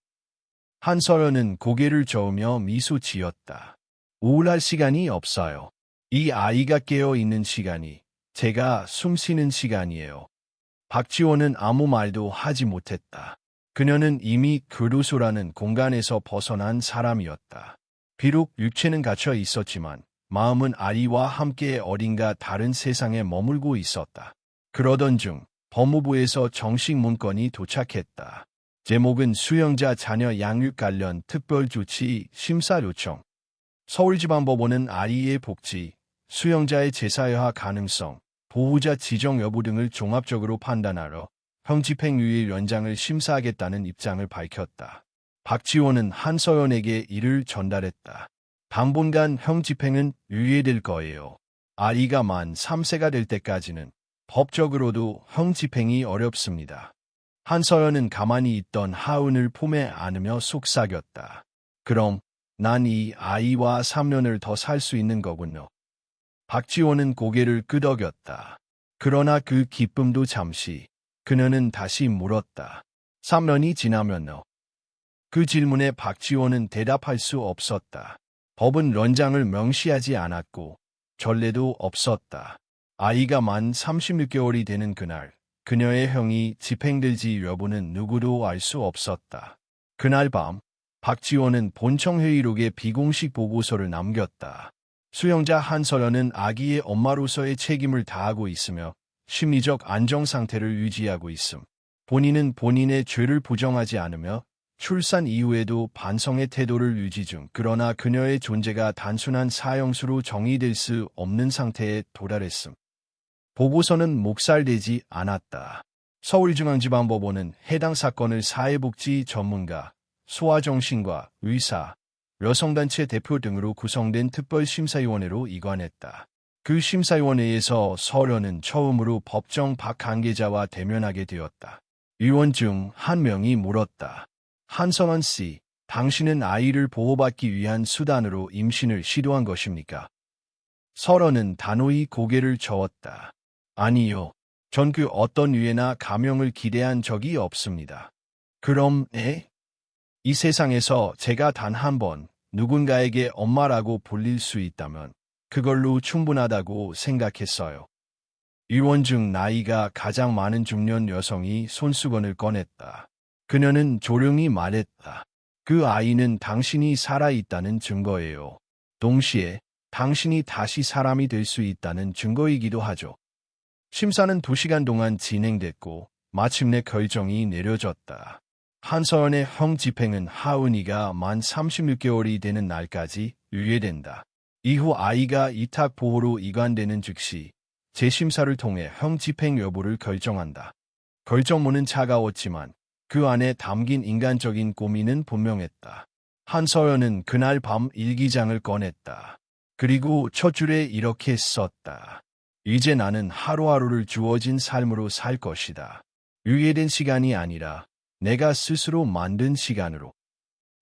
Speaker 1: 한서연은 고개를 저으며 미소 지었다. 우울할 시간이 없어요. 이 아이가 깨어있는 시간이 제가 숨 쉬는 시간이에요. 박지원은 아무 말도 하지 못했다. 그녀는 이미 교도소라는 공간에서 벗어난 사람이었다. 비록 육체는 갇혀 있었지만 마음은 아이와 함께 어딘가 다른 세상에 머물고 있었다. 그러던 중 법무부에서 정식 문건이 도착했다. 제목은 수용자 자녀 양육 관련 특별조치 심사 요청. 서울지방법원은 아이의 복지, 수용자의 재사유화 가능성, 보호자 지정 여부 등을 종합적으로 판단하러 형집행유예 연장을 심사하겠다는 입장을 밝혔다. 박지원은 한서연에게 이를 전달했다. 당분간 형집행은 유예될 거예요. 아이가 만 3세가 될 때까지는 법적으로도 형집행이 어렵습니다. 한서연은 가만히 있던 하은을 품에 안으며 속삭였다. 그럼 난 이 아이와 3년을 더 살 수 있는 거군요. 박지원은 고개를 끄덕였다. 그러나 그 기쁨도 잠시. 그녀는 다시 물었다. 3년이 지나면요? 그 질문에 박지원은 대답할 수 없었다. 법은 연장을 명시하지 않았고 전례도 없었다. 아이가 만 36개월이 되는 그날 그녀의 형이 집행될지 여부는 누구도 알 수 없었다. 그날 밤 박지원은 본청회의록에 비공식 보고서를 남겼다. 수용자 한서연은 아기의 엄마로서의 책임을 다하고 있으며 심리적 안정 상태를 유지하고 있음. 본인은 본인의 죄를 부정하지 않으며 출산 이후에도 반성의 태도를 유지 중. 그러나 그녀의 존재가 단순한 사형수로 정의될 수 없는 상태에 도달했음. 보고서는 묵살되지 않았다. 서울중앙지방법원은 해당 사건을 사회복지 전문가, 소아정신과 의사, 여성단체 대표 등으로 구성된 특별심사위원회로 이관했다. 그 심사위원회에서 서연은 처음으로 법정 관계자와 대면하게 되었다. 위원 중 한 명이 물었다. 한서연 씨, 당신은 아이를 보호받기 위한 수단으로 임신을 시도한 것입니까? 서연은 단호히 고개를 저었다. 아니요. 전 그 어떤 유해나 감형을 기대한 적이 없습니다. 그럼, 이 세상에서 제가 단 한 번 누군가에게 엄마라고 불릴 수 있다면 그걸로 충분하다고 생각했어요. 의원 중 나이가 가장 많은 중년 여성이 손수건을 꺼냈다. 그녀는 조용히 말했다. 그 아이는 당신이 살아있다는 증거예요. 동시에 당신이 다시 사람이 될 수 있다는 증거이기도 하죠. 심사는 2시간 동안 진행됐고 마침내 결정이 내려졌다. 한서연의 형 집행은 하은이가 만 36개월이 되는 날까지 유예된다. 이후 아이가 이탁 보호로 이관되는 즉시 재심사를 통해 형 집행 여부를 결정한다. 결정문은 차가웠지만 그 안에 담긴 인간적인 고민은 분명했다. 한서연은 그날 밤 일기장을 꺼냈다. 그리고 첫 줄에 이렇게 썼다. 이제 나는 하루하루를 주어진 삶으로 살 것이다. 유예된 시간이 아니라 내가 스스로 만든 시간으로.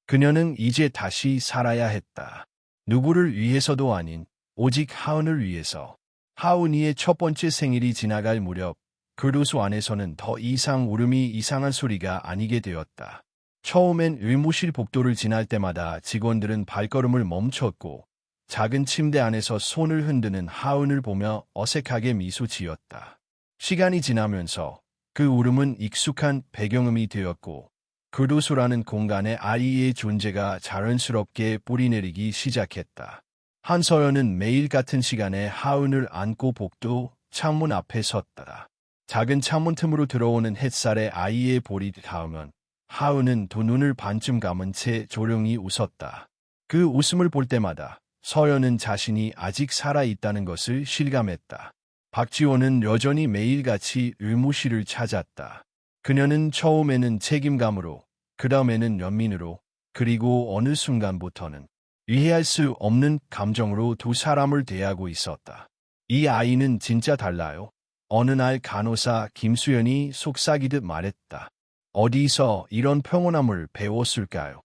Speaker 1: 그녀는 이제 다시 살아야 했다. 누구를 위해서도 아닌 오직 하은을 위해서. 하은이의 첫 번째 생일이 지나갈 무렵 교도소 안에서는 더 이상 울음이 이상한 소리가 아니게 되었다. 처음엔 의무실 복도를 지날 때마다 직원들은 발걸음을 멈췄고 작은 침대 안에서 손을 흔드는 하은을 보며 어색하게 미소 지었다. 시간이 지나면서 그 울음은 익숙한 배경음이 되었고 교도소라는 공간에 아이의 존재가 자연스럽게 뿌리내리기 시작했다. 한서연은 매일 같은 시간에 하은을 안고 복도 창문 앞에 섰다. 작은 창문 틈으로 들어오는 햇살에 아이의 볼이 닿으면 하은은 두 눈을 반쯤 감은 채 조용히 웃었다. 그 웃음을 볼 때마다 서연은 자신이 아직 살아있다는 것을 실감했다. 박지원은 여전히 매일같이 의무실을 찾았다. 그녀는 처음에는 책임감으로, 그 다음에는 연민으로, 그리고 어느 순간부터는 이해할 수 없는 감정으로 두 사람을 대하고 있었다. 이 아이는 진짜 달라요. 어느 날 간호사 김수연이 속삭이듯 말했다. 어디서 이런 평온함을 배웠을까요?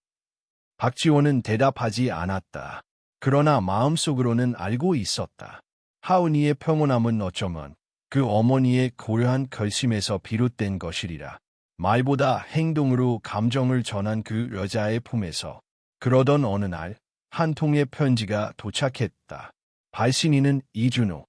Speaker 1: 박지원은 대답하지 않았다. 그러나 마음속으로는 알고 있었다. 하은이의 평온함은 어쩌면 그 어머니의 고려한 결심에서 비롯된 것이리라. 말보다 행동으로 감정을 전한 그 여자의 품에서. 그러던 어느 날 한 통의 편지가 도착했다. 발신인은 이준호.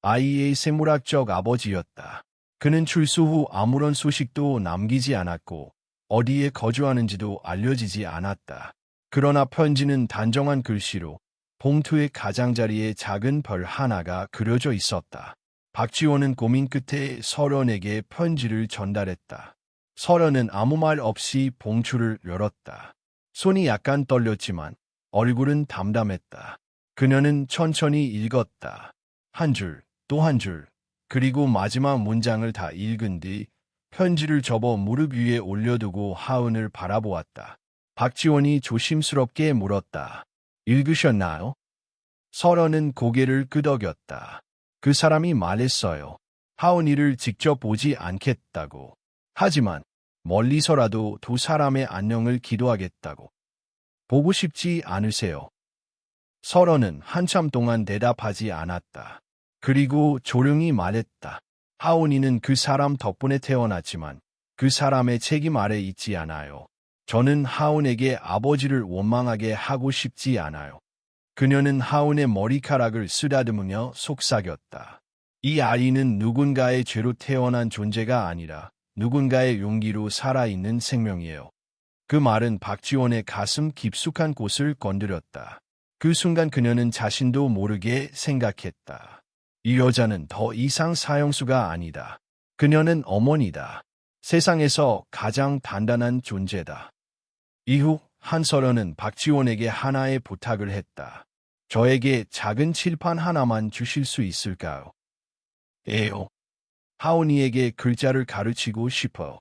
Speaker 1: 아이의 생물학적 아버지였다. 그는 출소 후 아무런 소식도 남기지 않았고 어디에 거주하는지도 알려지지 않았다. 그러나 편지는 단정한 글씨로 봉투의 가장자리에 작은 별 하나가 그려져 있었다. 박지원은 고민 끝에 서련에게 편지를 전달했다. 서련은 아무 말 없이 봉투를 열었다. 손이 약간 떨렸지만 얼굴은 담담했다. 그녀는 천천히 읽었다. 한 줄, 또 한 줄, 그리고 마지막 문장을 다 읽은 뒤 편지를 접어 무릎 위에 올려두고 하은을 바라보았다. 박지원이 조심스럽게 물었다. 읽으셨나요? 서련은 고개를 끄덕였다. 그 사람이 말했어요. 하은이를 직접 보지 않겠다고. 하지만 멀리서라도 두 사람의 안녕을 기도하겠다고. 보고 싶지 않으세요? 서련은 한참 동안 대답하지 않았다. 그리고 조용히 말했다. 하은이는 그 사람 덕분에 태어났지만 그 사람의 책임 아래 있지 않아요. 저는 하은에게 아버지를 원망하게 하고 싶지 않아요. 그녀는 하은의 머리카락을 쓰다듬으며 속삭였다. 이 아이는 누군가의 죄로 태어난 존재가 아니라 누군가의 용기로 살아있는 생명이에요. 그 말은 박지원의 가슴 깊숙한 곳을 건드렸다. 그 순간 그녀는 자신도 모르게 생각했다. 이 여자는 더 이상 사형수가 아니다. 그녀는 어머니다. 세상에서 가장 단단한 존재다. 이후 한서련은 박지원에게 하나의 부탁을 했다. 저에게 작은 칠판 하나만 주실 수 있을까요? 에요. 하은이에게 글자를 가르치고 싶어.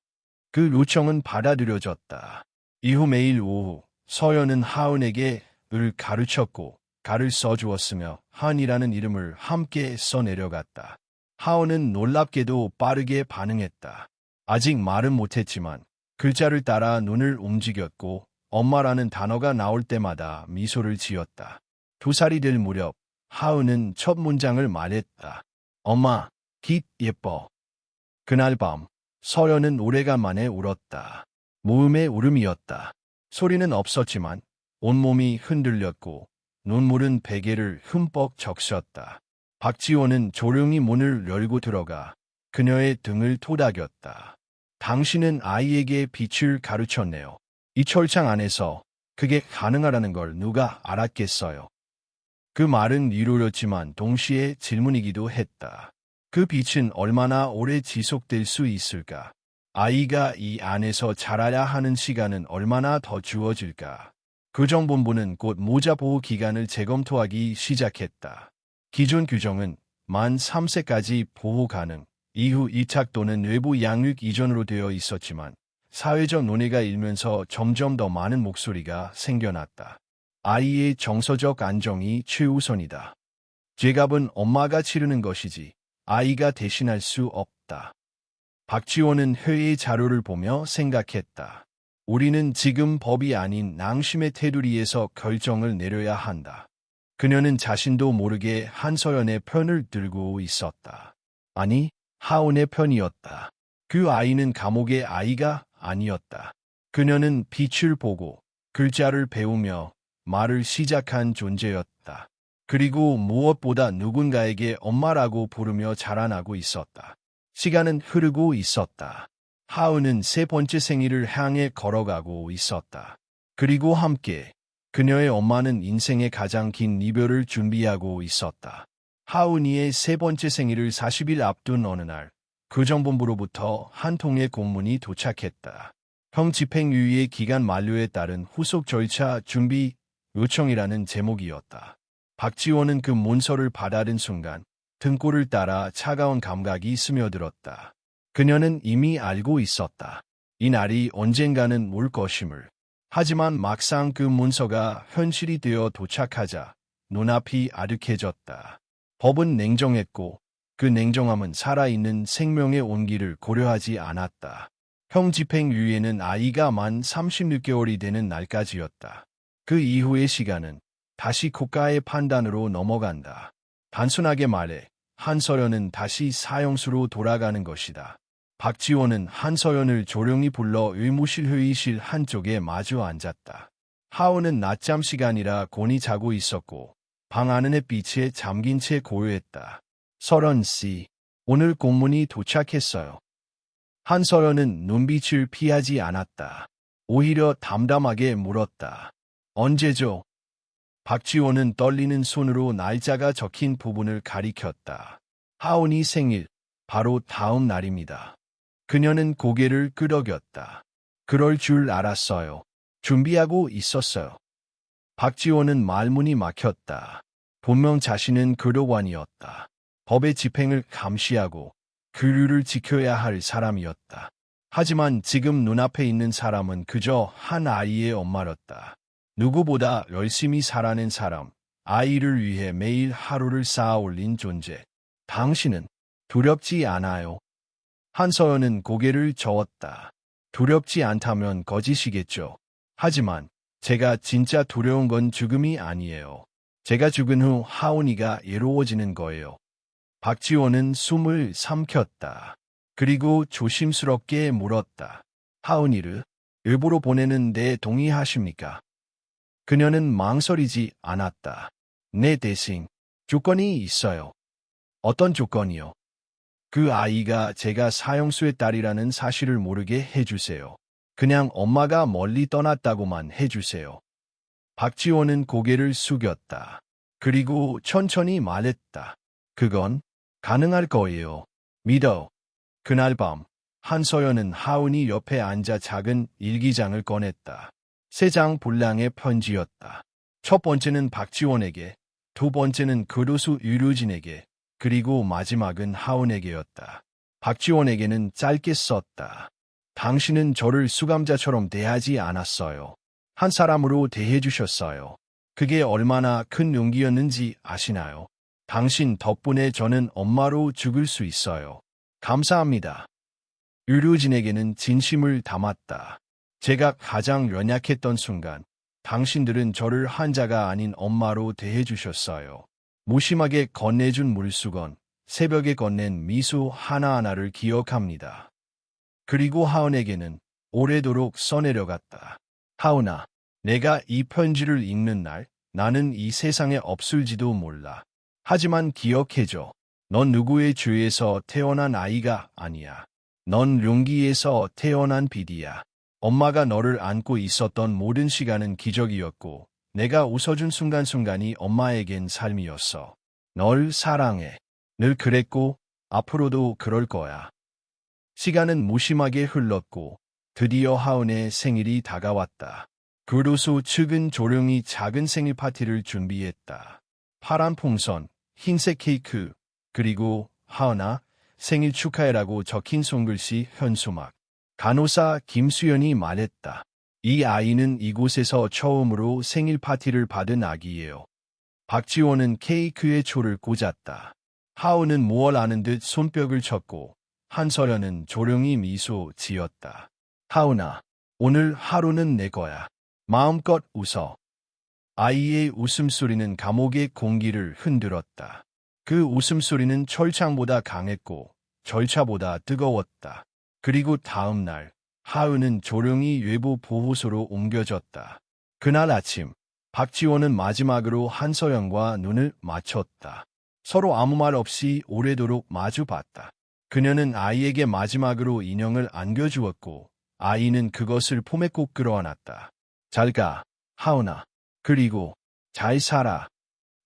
Speaker 1: 그 요청은 받아들여졌다. 이후 매일 오후 서연은 하은에게 을 가르쳤고 가를 써주었으며 한이라는 이름을 함께 써내려갔다. 하은은 놀랍게도 빠르게 반응했다. 아직 말은 못했지만 글자를 따라 눈을 움직였고 엄마라는 단어가 나올 때마다 미소를 지었다. 2살이 될 무렵 하은은 첫 문장을 말했다. 엄마, 깃 예뻐. 그날 밤 서연은 오래간만에 울었다. 무음의 울음이었다. 소리는 없었지만 온몸이 흔들렸고 눈물은 베개를 흠뻑 적셨다. 박지원은 조용히 문을 열고 들어가 그녀의 등을 토닥였다. 당신은 아이에게 빛을 가르쳤네요. 이 철창 안에서 그게 가능하다는 걸 누가 알았겠어요. 그 말은 위로였지만 동시에 질문이기도 했다. 그 빛은 얼마나 오래 지속될 수 있을까? 아이가 이 안에서 자라야 하는 시간은 얼마나 더 주어질까? 교정본부는 곧 모자 보호 기간을 재검토하기 시작했다. 기존 규정은 만 3세까지 보호 가능, 이후 이착 또는 외부 양육 이전으로 되어 있었지만 사회적 논의가 일면서 점점 더 많은 목소리가 생겨났다. 아이의 정서적 안정이 최우선이다. 죄값은 엄마가 치르는 것이지 아이가 대신할 수 없다. 박지원은 회의 자료를 보며 생각했다. 우리는 지금 법이 아닌 낭심의 테두리에서 결정을 내려야 한다. 그녀는 자신도 모르게 한서연의 편을 들고 있었다. 아니, 하은의 편이었다. 그 아이는 감옥의 아이가 아니었다. 그녀는 빛을 보고 글자를 배우며 말을 시작한 존재였다. 그리고 무엇보다 누군가에게 엄마라고 부르며 자라나고 있었다. 시간은 흐르고 있었다. 하은은 세 번째 생일을 향해 걸어가고 있었다. 그리고 함께 그녀의 엄마는 인생의 가장 긴 이별을 준비하고 있었다. 하은이의 세 번째 생일을 40일 앞둔 어느 날, 교정본부로부터 한 통의 공문이 도착했다. 형 집행유예 기간 만료에 따른 후속 절차 준비 요청이라는 제목이었다. 박지원은 그 문서를 받아든 순간 등골을 따라 차가운 감각이 스며들었다. 그녀는 이미 알고 있었다. 이 날이 언젠가는 올 것임을. 하지만 막상 그 문서가 현실이 되어 도착하자 눈앞이 아득해졌다. 법은 냉정했고 그 냉정함은 살아있는 생명의 온기를 고려하지 않았다. 형 집행유예는 아이가 만 36개월이 되는 날까지였다. 그 이후의 시간은 다시 국가의 판단으로 넘어간다. 단순하게 말해 한서연은 다시 사형수로 돌아가는 것이다. 박지원은 한서연을 조용히 불러 의무실 회의실 한쪽에 마주 앉았다. 하은은 낮잠 시간이라 곤히 자고 있었고 방 안은 햇빛에 잠긴 채 고요했다. 서연 씨, 오늘 공문이 도착했어요. 한서연은 눈빛을 피하지 않았다. 오히려 담담하게 물었다. 언제죠? 박지원은 떨리는 손으로 날짜가 적힌 부분을 가리켰다. 하은이 생일, 바로 다음 날입니다. 그녀는 고개를 끄덕였다. 그럴 줄 알았어요. 준비하고 있었어요. 박지원은 말문이 막혔다. 분명 자신은 교도관이었다. 법의 집행을 감시하고 규율을 지켜야 할 사람이었다. 하지만 지금 눈앞에 있는 사람은 그저 한 아이의 엄마였다. 누구보다 열심히 살아낸 사람, 아이를 위해 매일 하루를 쌓아 올린 존재. 당신은 두렵지 않아요. 한서연은 고개를 저었다. 두렵지 않다면 거짓이겠죠. 하지만 제가 진짜 두려운 건 죽음이 아니에요. 제가 죽은 후 하은이가 예로워지는 거예요. 박지원은 숨을 삼켰다. 그리고 조심스럽게 물었다. 하은이를 일부러 보내는데 동의하십니까? 그녀는 망설이지 않았다. 내 대신 조건이 있어요. 어떤 조건이요? 그 아이가 제가 사형수의 딸이라는 사실을 모르게 해주세요. 그냥 엄마가 멀리 떠났다고만 해주세요. 박지원은 고개를 숙였다. 그리고 천천히 말했다. 그건 가능할 거예요. 믿어. 그날 밤 한서연은 하은이 옆에 앉아 작은 일기장을 꺼냈다. 세 장 분량의 편지였다. 첫 번째는 박지원에게, 두 번째는 교도소 유류진에게, 그리고 마지막은 하은에게였다. 박지원에게는 짧게 썼다. 당신은 저를 수감자처럼 대하지 않았어요. 한 사람으로 대해주셨어요. 그게 얼마나 큰 용기였는지 아시나요? 당신 덕분에 저는 엄마로 죽을 수 있어요. 감사합니다. 유류진에게는 진심을 담았다. 제가 가장 연약했던 순간, 당신들은 저를 환자가 아닌 엄마로 대해주셨어요. 무심하게 건네준 물수건, 새벽에 건넨 미소 하나하나를 기억합니다. 그리고 하은에게는 오래도록 써내려갔다. 하은아, 내가 이 편지를 읽는 날, 나는 이 세상에 없을지도 몰라. 하지만 기억해줘. 넌 누구의 죄에서 태어난 아이가 아니야. 넌 용기에서 태어난 빛이야. 엄마가 너를 안고 있었던 모든 시간은 기적이었고 내가 웃어준 순간순간이 엄마에겐 삶이었어. 널 사랑해. 늘 그랬고 앞으로도 그럴 거야. 시간은 무심하게 흘렀고 드디어 하은의 생일이 다가왔다. 교도소 측은 조용히 작은 생일 파티를 준비했다. 파란 풍선, 흰색 케이크, 그리고 하은아 생일 축하해라고 적힌 손글씨 현수막. 간호사 김수연이 말했다. 이 아이는 이곳에서 처음으로 생일 파티를 받은 아기예요. 박지원은 케이크에 초를 꽂았다. 하은은 무얼 아는 듯 손뼉을 쳤고 한서연은 조용히 미소 지었다. 하은아, 오늘 하루는 내 거야. 마음껏 웃어. 아이의 웃음소리는 감옥의 공기를 흔들었다. 그 웃음소리는 철창보다 강했고 절차보다 뜨거웠다. 그리고 다음 날, 하은은 조용히 외부 보호소로 옮겨졌다. 그날 아침, 박지원은 마지막으로 한서연과 눈을 맞췄다. 서로 아무 말 없이 오래도록 마주봤다. 그녀는 아이에게 마지막으로 인형을 안겨주었고 아이는 그것을 품에 꼭 끌어안았다. 잘 가, 하은아. 그리고 잘 살아.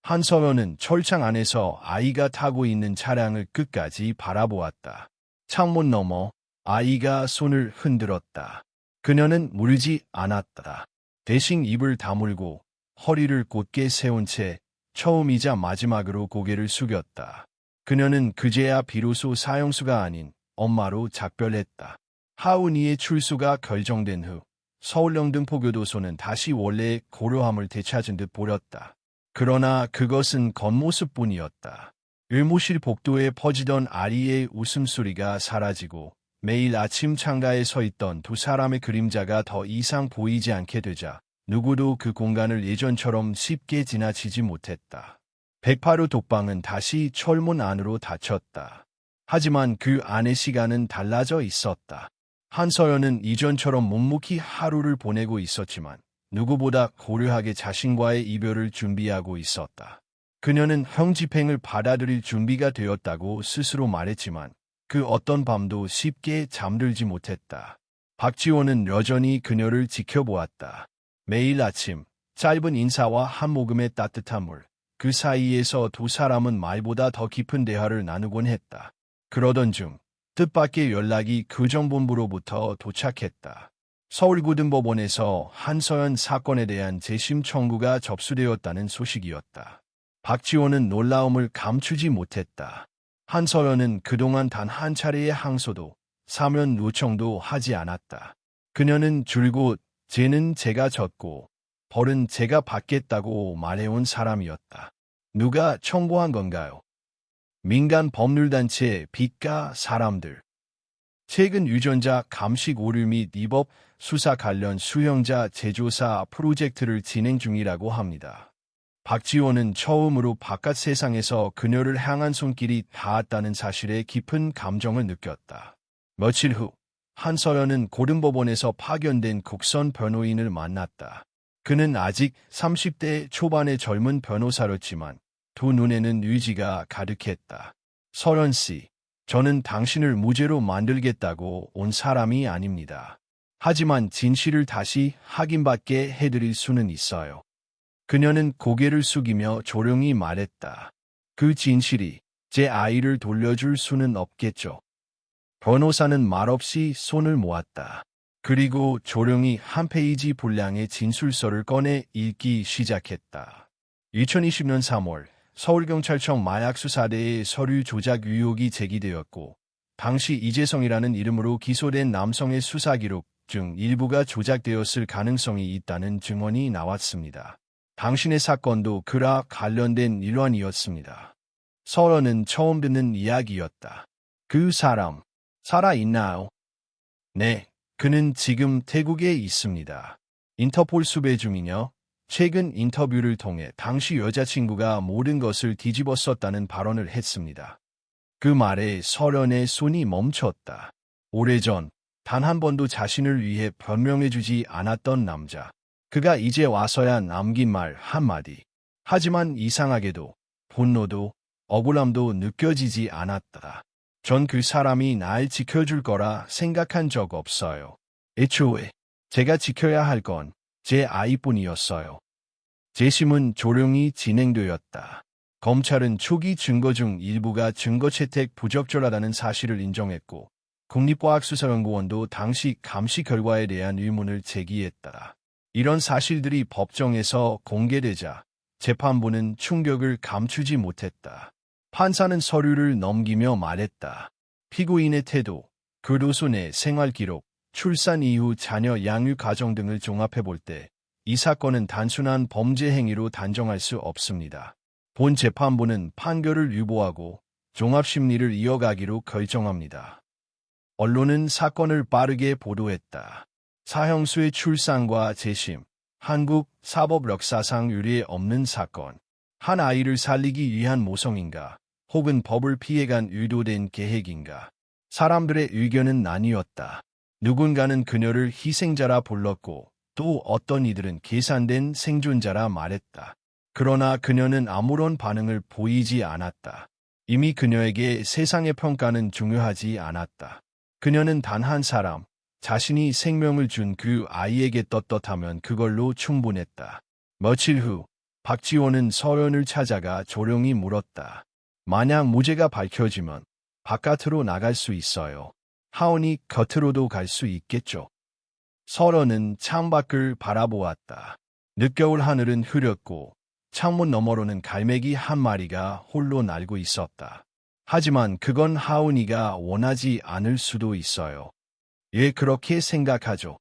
Speaker 1: 한서연은 철창 안에서 아이가 타고 있는 차량을 끝까지 바라보았다. 창문 너머 아이가 손을 흔들었다. 그녀는 물지 않았다. 대신 입을 다물고 허리를 곧게 세운 채 처음이자 마지막으로 고개를 숙였다. 그녀는 그제야 비로소 사형수가 아닌 엄마로 작별했다. 하은이의 출소가 결정된 후 서울영등포교도소는 다시 원래의 고요함을 되찾은 듯 보였다. 그러나 그것은 겉모습뿐이었다. 의무실 복도에 퍼지던 아리의 웃음소리가 사라지고 매일 아침 창가에 서 있던 두 사람의 그림자가 더 이상 보이지 않게 되자 누구도 그 공간을 예전처럼 쉽게 지나치지 못했다. 108호 독방은 다시 철문 안으로 닫혔다. 하지만 그 안의 시간은 달라져 있었다. 한서연은 이전처럼 묵묵히 하루를 보내고 있었지만 누구보다 고요하게 자신과의 이별을 준비하고 있었다. 그녀는 형집행을 받아들일 준비가 되었다고 스스로 말했지만 그 어떤 밤도 쉽게 잠들지 못했다. 박지원은 여전히 그녀를 지켜보았다. 매일 아침 짧은 인사와 한 모금의 따뜻한 물, 그 사이에서 두 사람은 말보다 더 깊은 대화를 나누곤 했다. 그러던 중 뜻밖의 연락이 교정본부로부터 도착했다. 서울고등법원에서 한서연 사건에 대한 재심 청구가 접수되었다는 소식이었다. 박지원은 놀라움을 감추지 못했다. 한서연은 그동안 단 한 차례의 항소도 사면 요청도 하지 않았다. 그녀는 줄곧 죄는 제가 졌고 벌은 제가 받겠다고 말해온 사람이었다. 누가 청구한 건가요? 민간 법률단체 빛가 사람들. 최근 유전자 감식 오류 및 위법 수사 관련 수형자 재조사 프로젝트를 진행 중이라고 합니다. 박지원은 처음으로 바깥 세상에서 그녀를 향한 손길이 닿았다는 사실에 깊은 감정을 느꼈다. 며칠 후 한서연은 고등법원에서 파견된 국선 변호인을 만났다. 그는 아직 30대 초반의 젊은 변호사였지만 두 눈에는 의지가 가득했다. 서연 씨, 저는 당신을 무죄로 만들겠다고 온 사람이 아닙니다. 하지만 진실을 다시 확인받게 해드릴 수는 있어요. 그녀는 고개를 숙이며 조용히 말했다. 그 진실이 제 아이를 돌려줄 수는 없겠죠. 변호사는 말없이 손을 모았다. 그리고 조용히 한 페이지 분량의 진술서를 꺼내 읽기 시작했다. 2020년 3월 서울경찰청 마약수사대에 서류 조작 의혹이 제기되었고 당시 이재성이라는 이름으로 기소된 남성의 수사 기록 중 일부가 조작되었을 가능성이 있다는 증언이 나왔습니다. 당신의 사건도 그와 관련된 일환이었습니다. 서연은 처음 듣는 이야기였다. 그 사람, 살아있나요? 네, 그는 지금 태국에 있습니다. 인터폴 수배 중이며 최근 인터뷰를 통해 당시 여자친구가 모든 것을 뒤집었었다는 발언을 했습니다. 그 말에 서연의 손이 멈췄다. 오래전 단 한 번도 자신을 위해 변명해주지 않았던 남자. 그가 이제 와서야 남긴 말 한마디. 하지만 이상하게도 분노도 억울함도 느껴지지 않았다. 전 그 사람이 날 지켜줄 거라 생각한 적 없어요. 애초에 제가 지켜야 할 건 제 아이뿐이었어요. 재심은 조용히 진행되었다. 검찰은 초기 증거 중 일부가 증거 채택 부적절하다는 사실을 인정했고 국립과학수사연구원도 당시 감시 결과에 대한 의문을 제기했다. 이런 사실들이 법정에서 공개되자 재판부는 충격을 감추지 못했다. 판사는 서류를 넘기며 말했다. 피고인의 태도, 교도소 내 생활기록, 출산 이후 자녀 양육 과정 등을 종합해 볼 때 이 사건은 단순한 범죄 행위로 단정할 수 없습니다. 본 재판부는 판결을 유보하고 종합심리를 이어가기로 결정합니다. 언론은 사건을 빠르게 보도했다. 사형수의 출산과 재심, 한국 사법 역사상 유례 없는 사건. 한 아이를 살리기 위한 모성인가, 혹은 법을 피해간 의도된 계획인가. 사람들의 의견은 나뉘었다. 누군가는 그녀를 희생자라 불렀고 또 어떤 이들은 계산된 생존자라 말했다. 그러나 그녀는 아무런 반응을 보이지 않았다. 이미 그녀에게 세상의 평가는 중요하지 않았다. 그녀는 단 한 사람, 자신이 생명을 준 그 아이에게 떳떳하면 그걸로 충분했다. 며칠 후 박지원은 서연을 찾아가 조용히 물었다. 만약 무죄가 밝혀지면 바깥으로 나갈 수 있어요. 하은이 겉으로도 갈 수 있겠죠. 서연은 창밖을 바라보았다. 늦겨울 하늘은 흐렸고 창문 너머로는 갈매기 한 마리가 홀로 날고 있었다. 하지만 그건 하은이가 원하지 않을 수도 있어요. 예, 그렇게 생각하죠.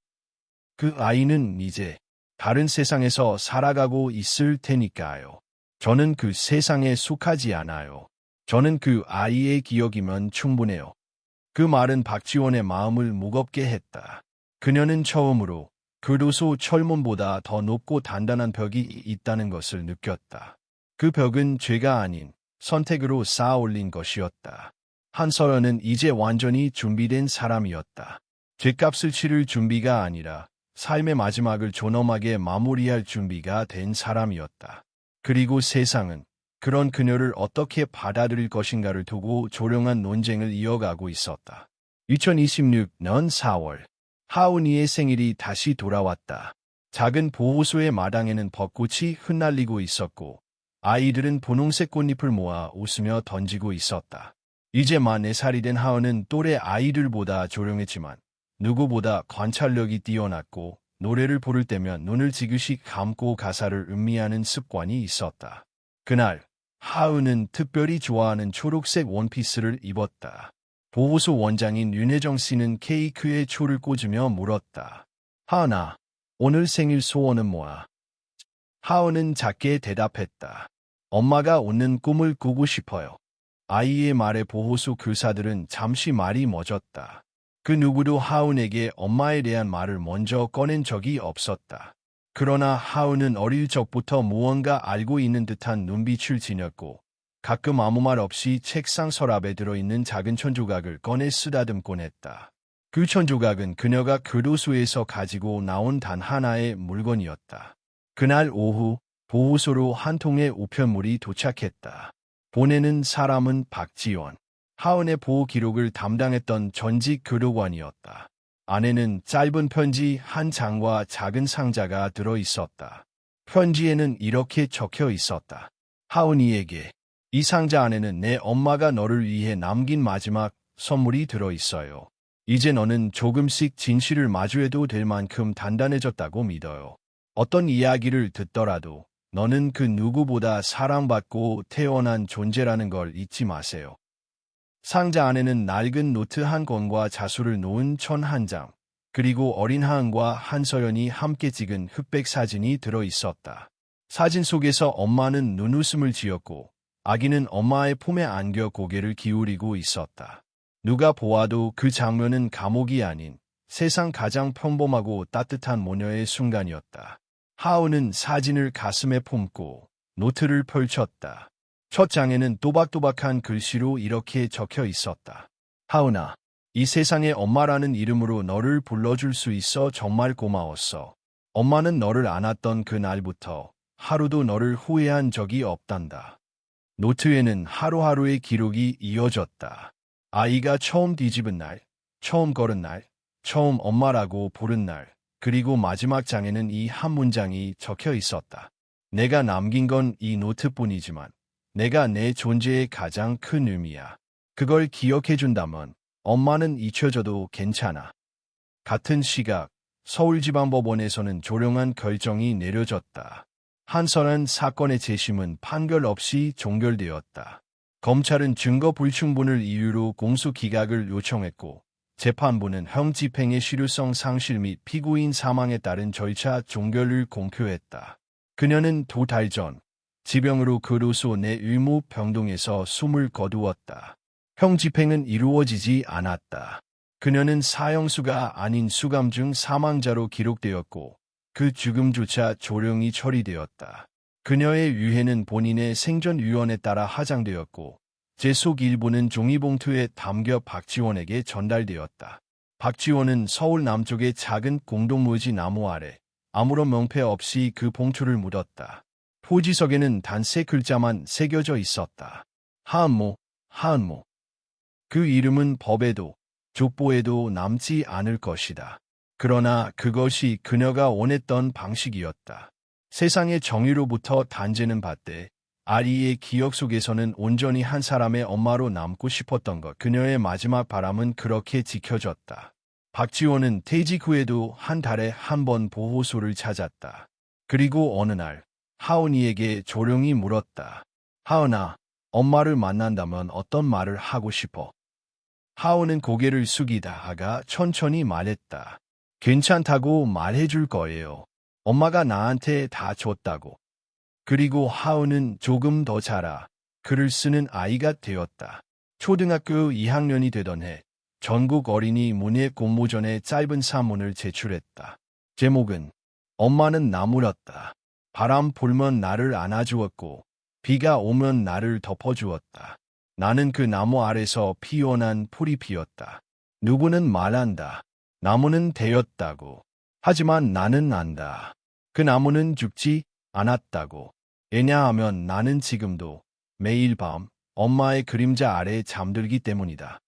Speaker 1: 그 아이는 이제 다른 세상에서 살아가고 있을 테니까요. 저는 그 세상에 속하지 않아요. 저는 그 아이의 기억이면 충분해요. 그 말은 박지원의 마음을 무겁게 했다. 그녀는 처음으로 교도소 철문보다 더 높고 단단한 벽이 있다는 것을 느꼈다. 그 벽은 죄가 아닌 선택으로 쌓아 올린 것이었다. 한서연은 이제 완전히 준비된 사람이었다. 죗값을 치를 준비가 아니라 삶의 마지막을 존엄하게 마무리할 준비가 된 사람이었다. 그리고 세상은 그런 그녀를 어떻게 받아들일 것인가를 두고 조용한 논쟁을 이어가고 있었다. 2026년 4월, 하은이의 생일이 다시 돌아왔다. 작은 보호소의 마당에는 벚꽃이 흩날리고 있었고 아이들은 분홍색 꽃잎을 모아 웃으며 던지고 있었다. 이제 만 4살이 된 하은은 또래 아이들보다 조용했지만 누구보다 관찰력이 뛰어났고 노래를 부를 때면 눈을 지그시 감고 가사를 음미하는 습관이 있었다. 그날 하은은 특별히 좋아하는 초록색 원피스를 입었다. 보호소 원장인 윤혜정 씨는 케이크에 초를 꽂으며 물었다. 하은아, 오늘 생일 소원은 뭐야? 하은은 작게 대답했다. 엄마가 웃는 꿈을 꾸고 싶어요. 아이의 말에 보호소 교사들은 잠시 말이 멎었다. 그 누구도 하은에게 엄마에 대한 말을 먼저 꺼낸 적이 없었다. 그러나 하은은 어릴 적부터 무언가 알고 있는 듯한 눈빛을 지녔고 가끔 아무 말 없이 책상 서랍에 들어있는 작은 천조각을 꺼내 쓰다듬곤 했다. 그 천조각은 그녀가 교도소에서 가지고 나온 단 하나의 물건이었다. 그날 오후 보호소로 한 통의 우편물이 도착했다. 보내는 사람은 박지원. 하은의 보호 기록을 담당했던 전직 교도관이었다. 안에는 짧은 편지 한 장과 작은 상자가 들어 있었다. 편지에는 이렇게 적혀 있었다. 하은이에게, 이 상자 안에는 내 엄마가 너를 위해 남긴 마지막 선물이 들어 있어요. 이제 너는 조금씩 진실을 마주해도 될 만큼 단단해졌다고 믿어요. 어떤 이야기를 듣더라도 너는 그 누구보다 사랑받고 태어난 존재라는 걸 잊지 마세요. 상자 안에는 낡은 노트 한 권과 자수를 놓은 천 한 장, 그리고 어린 하은과 한서연이 함께 찍은 흑백 사진이 들어 있었다. 사진 속에서 엄마는 눈웃음을 지었고 아기는 엄마의 품에 안겨 고개를 기울이고 있었다. 누가 보아도 그 장면은 감옥이 아닌 세상 가장 평범하고 따뜻한 모녀의 순간이었다. 하은은 사진을 가슴에 품고 노트를 펼쳤다. 첫 장에는 또박또박한 글씨로 이렇게 적혀 있었다. 하은아, 이 세상에 엄마라는 이름으로 너를 불러줄 수 있어 정말 고마웠어. 엄마는 너를 안았던 그 날부터 하루도 너를 후회한 적이 없단다. 노트에는 하루하루의 기록이 이어졌다. 아이가 처음 뒤집은 날, 처음 걸은 날, 처음 엄마라고 부른 날, 그리고 마지막 장에는 이 한 문장이 적혀 있었다. 내가 남긴 건 이 노트뿐이지만 내가 내 존재의 가장 큰 의미야. 그걸 기억해준다면 엄마는 잊혀져도 괜찮아. 같은 시각, 서울지방법원에서는 조용한 결정이 내려졌다. 한선한 사건의 재심은 판결 없이 종결되었다. 검찰은 증거 불충분을 이유로 공소 기각을 요청했고, 재판부는 형 집행의 실효성 상실 및 피고인 사망에 따른 절차 종결을 공표했다. 그녀는 2달 전 지병으로 교도소 내 의무 병동에서 숨을 거두었다. 형 집행은 이루어지지 않았다. 그녀는 사형수가 아닌 수감 중 사망자로 기록되었고 그 죽음조차 조용히 처리되었다. 그녀의 유해는 본인의 생전 유언에 따라 하장되었고 재속 일부는 종이봉투에 담겨 박지원에게 전달되었다. 박지원은 서울 남쪽의 작은 공동묘지 나무 아래 아무런 명패 없이 그 봉투를 묻었다. 포지석에는 단 3글자만 새겨져 있었다. 하은모, 하은모. 그 이름은 법에도 족보에도 남지 않을 것이다. 그러나 그것이 그녀가 원했던 방식이었다. 세상의 정의로부터 단죄는 받되 아리의 기억 속에서는 온전히 한 사람의 엄마로 남고 싶었던 것. 그녀의 마지막 바람은 그렇게 지켜졌다. 박지원은 퇴직 후에도 한 달에 한 번 보호소를 찾았다. 그리고 어느 날 하은이에게 조용히 물었다. 하은아, 엄마를 만난다면 어떤 말을 하고 싶어? 하은은 고개를 숙이다가 천천히 말했다. 괜찮다고 말해줄 거예요. 엄마가 나한테 다 줬다고. 그리고 하은은 조금 더 자라 글을 쓰는 아이가 되었다. 초등학교 2학년이 되던 해 전국 어린이 문예 공모전에 짧은 산문을 제출했다. 제목은 엄마는 나무였다. 바람 불면 나를 안아주었고 비가 오면 나를 덮어주었다. 나는 그 나무 아래서 피어난 풀이 피었다. 누구는 말한다. 나무는 되었다고. 하지만 나는 안다. 그 나무는 죽지 않았다고. 왜냐하면 나는 지금도 매일 밤 엄마의 그림자 아래 잠들기 때문이다.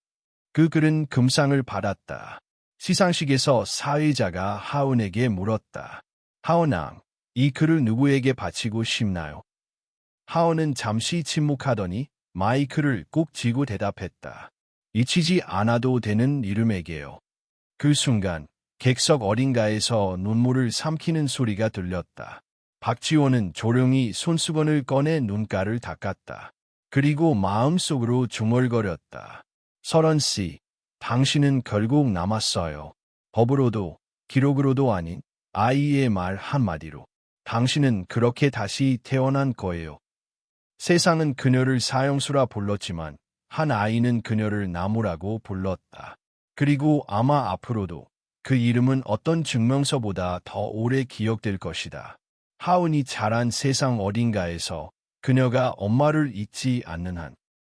Speaker 1: 그 글은 금상을 받았다. 시상식에서 사회자가 하은에게 물었다. 하은아, 이 글을 누구에게 바치고 싶나요? 하은은 잠시 침묵하더니 마이크를 꼭 쥐고 대답했다. 잊히지 않아도 되는 이름에게요. 그 순간 객석 어딘가에서 눈물을 삼키는 소리가 들렸다. 박지원은 조용히 손수건을 꺼내 눈가를 닦았다. 그리고 마음속으로 중얼거렸다. 설원씨, 당신은 결국 남았어요. 법으로도 기록으로도 아닌 아이의 말 한마디로. 당신은 그렇게 다시 태어난 거예요. 세상은 그녀를 사형수라 불렀지만 한 아이는 그녀를 나무라고 불렀다. 그리고 아마 앞으로도 그 이름은 어떤 증명서보다 더 오래 기억될 것이다. 하은이 자란 세상 어딘가에서 그녀가 엄마를 잊지 않는 한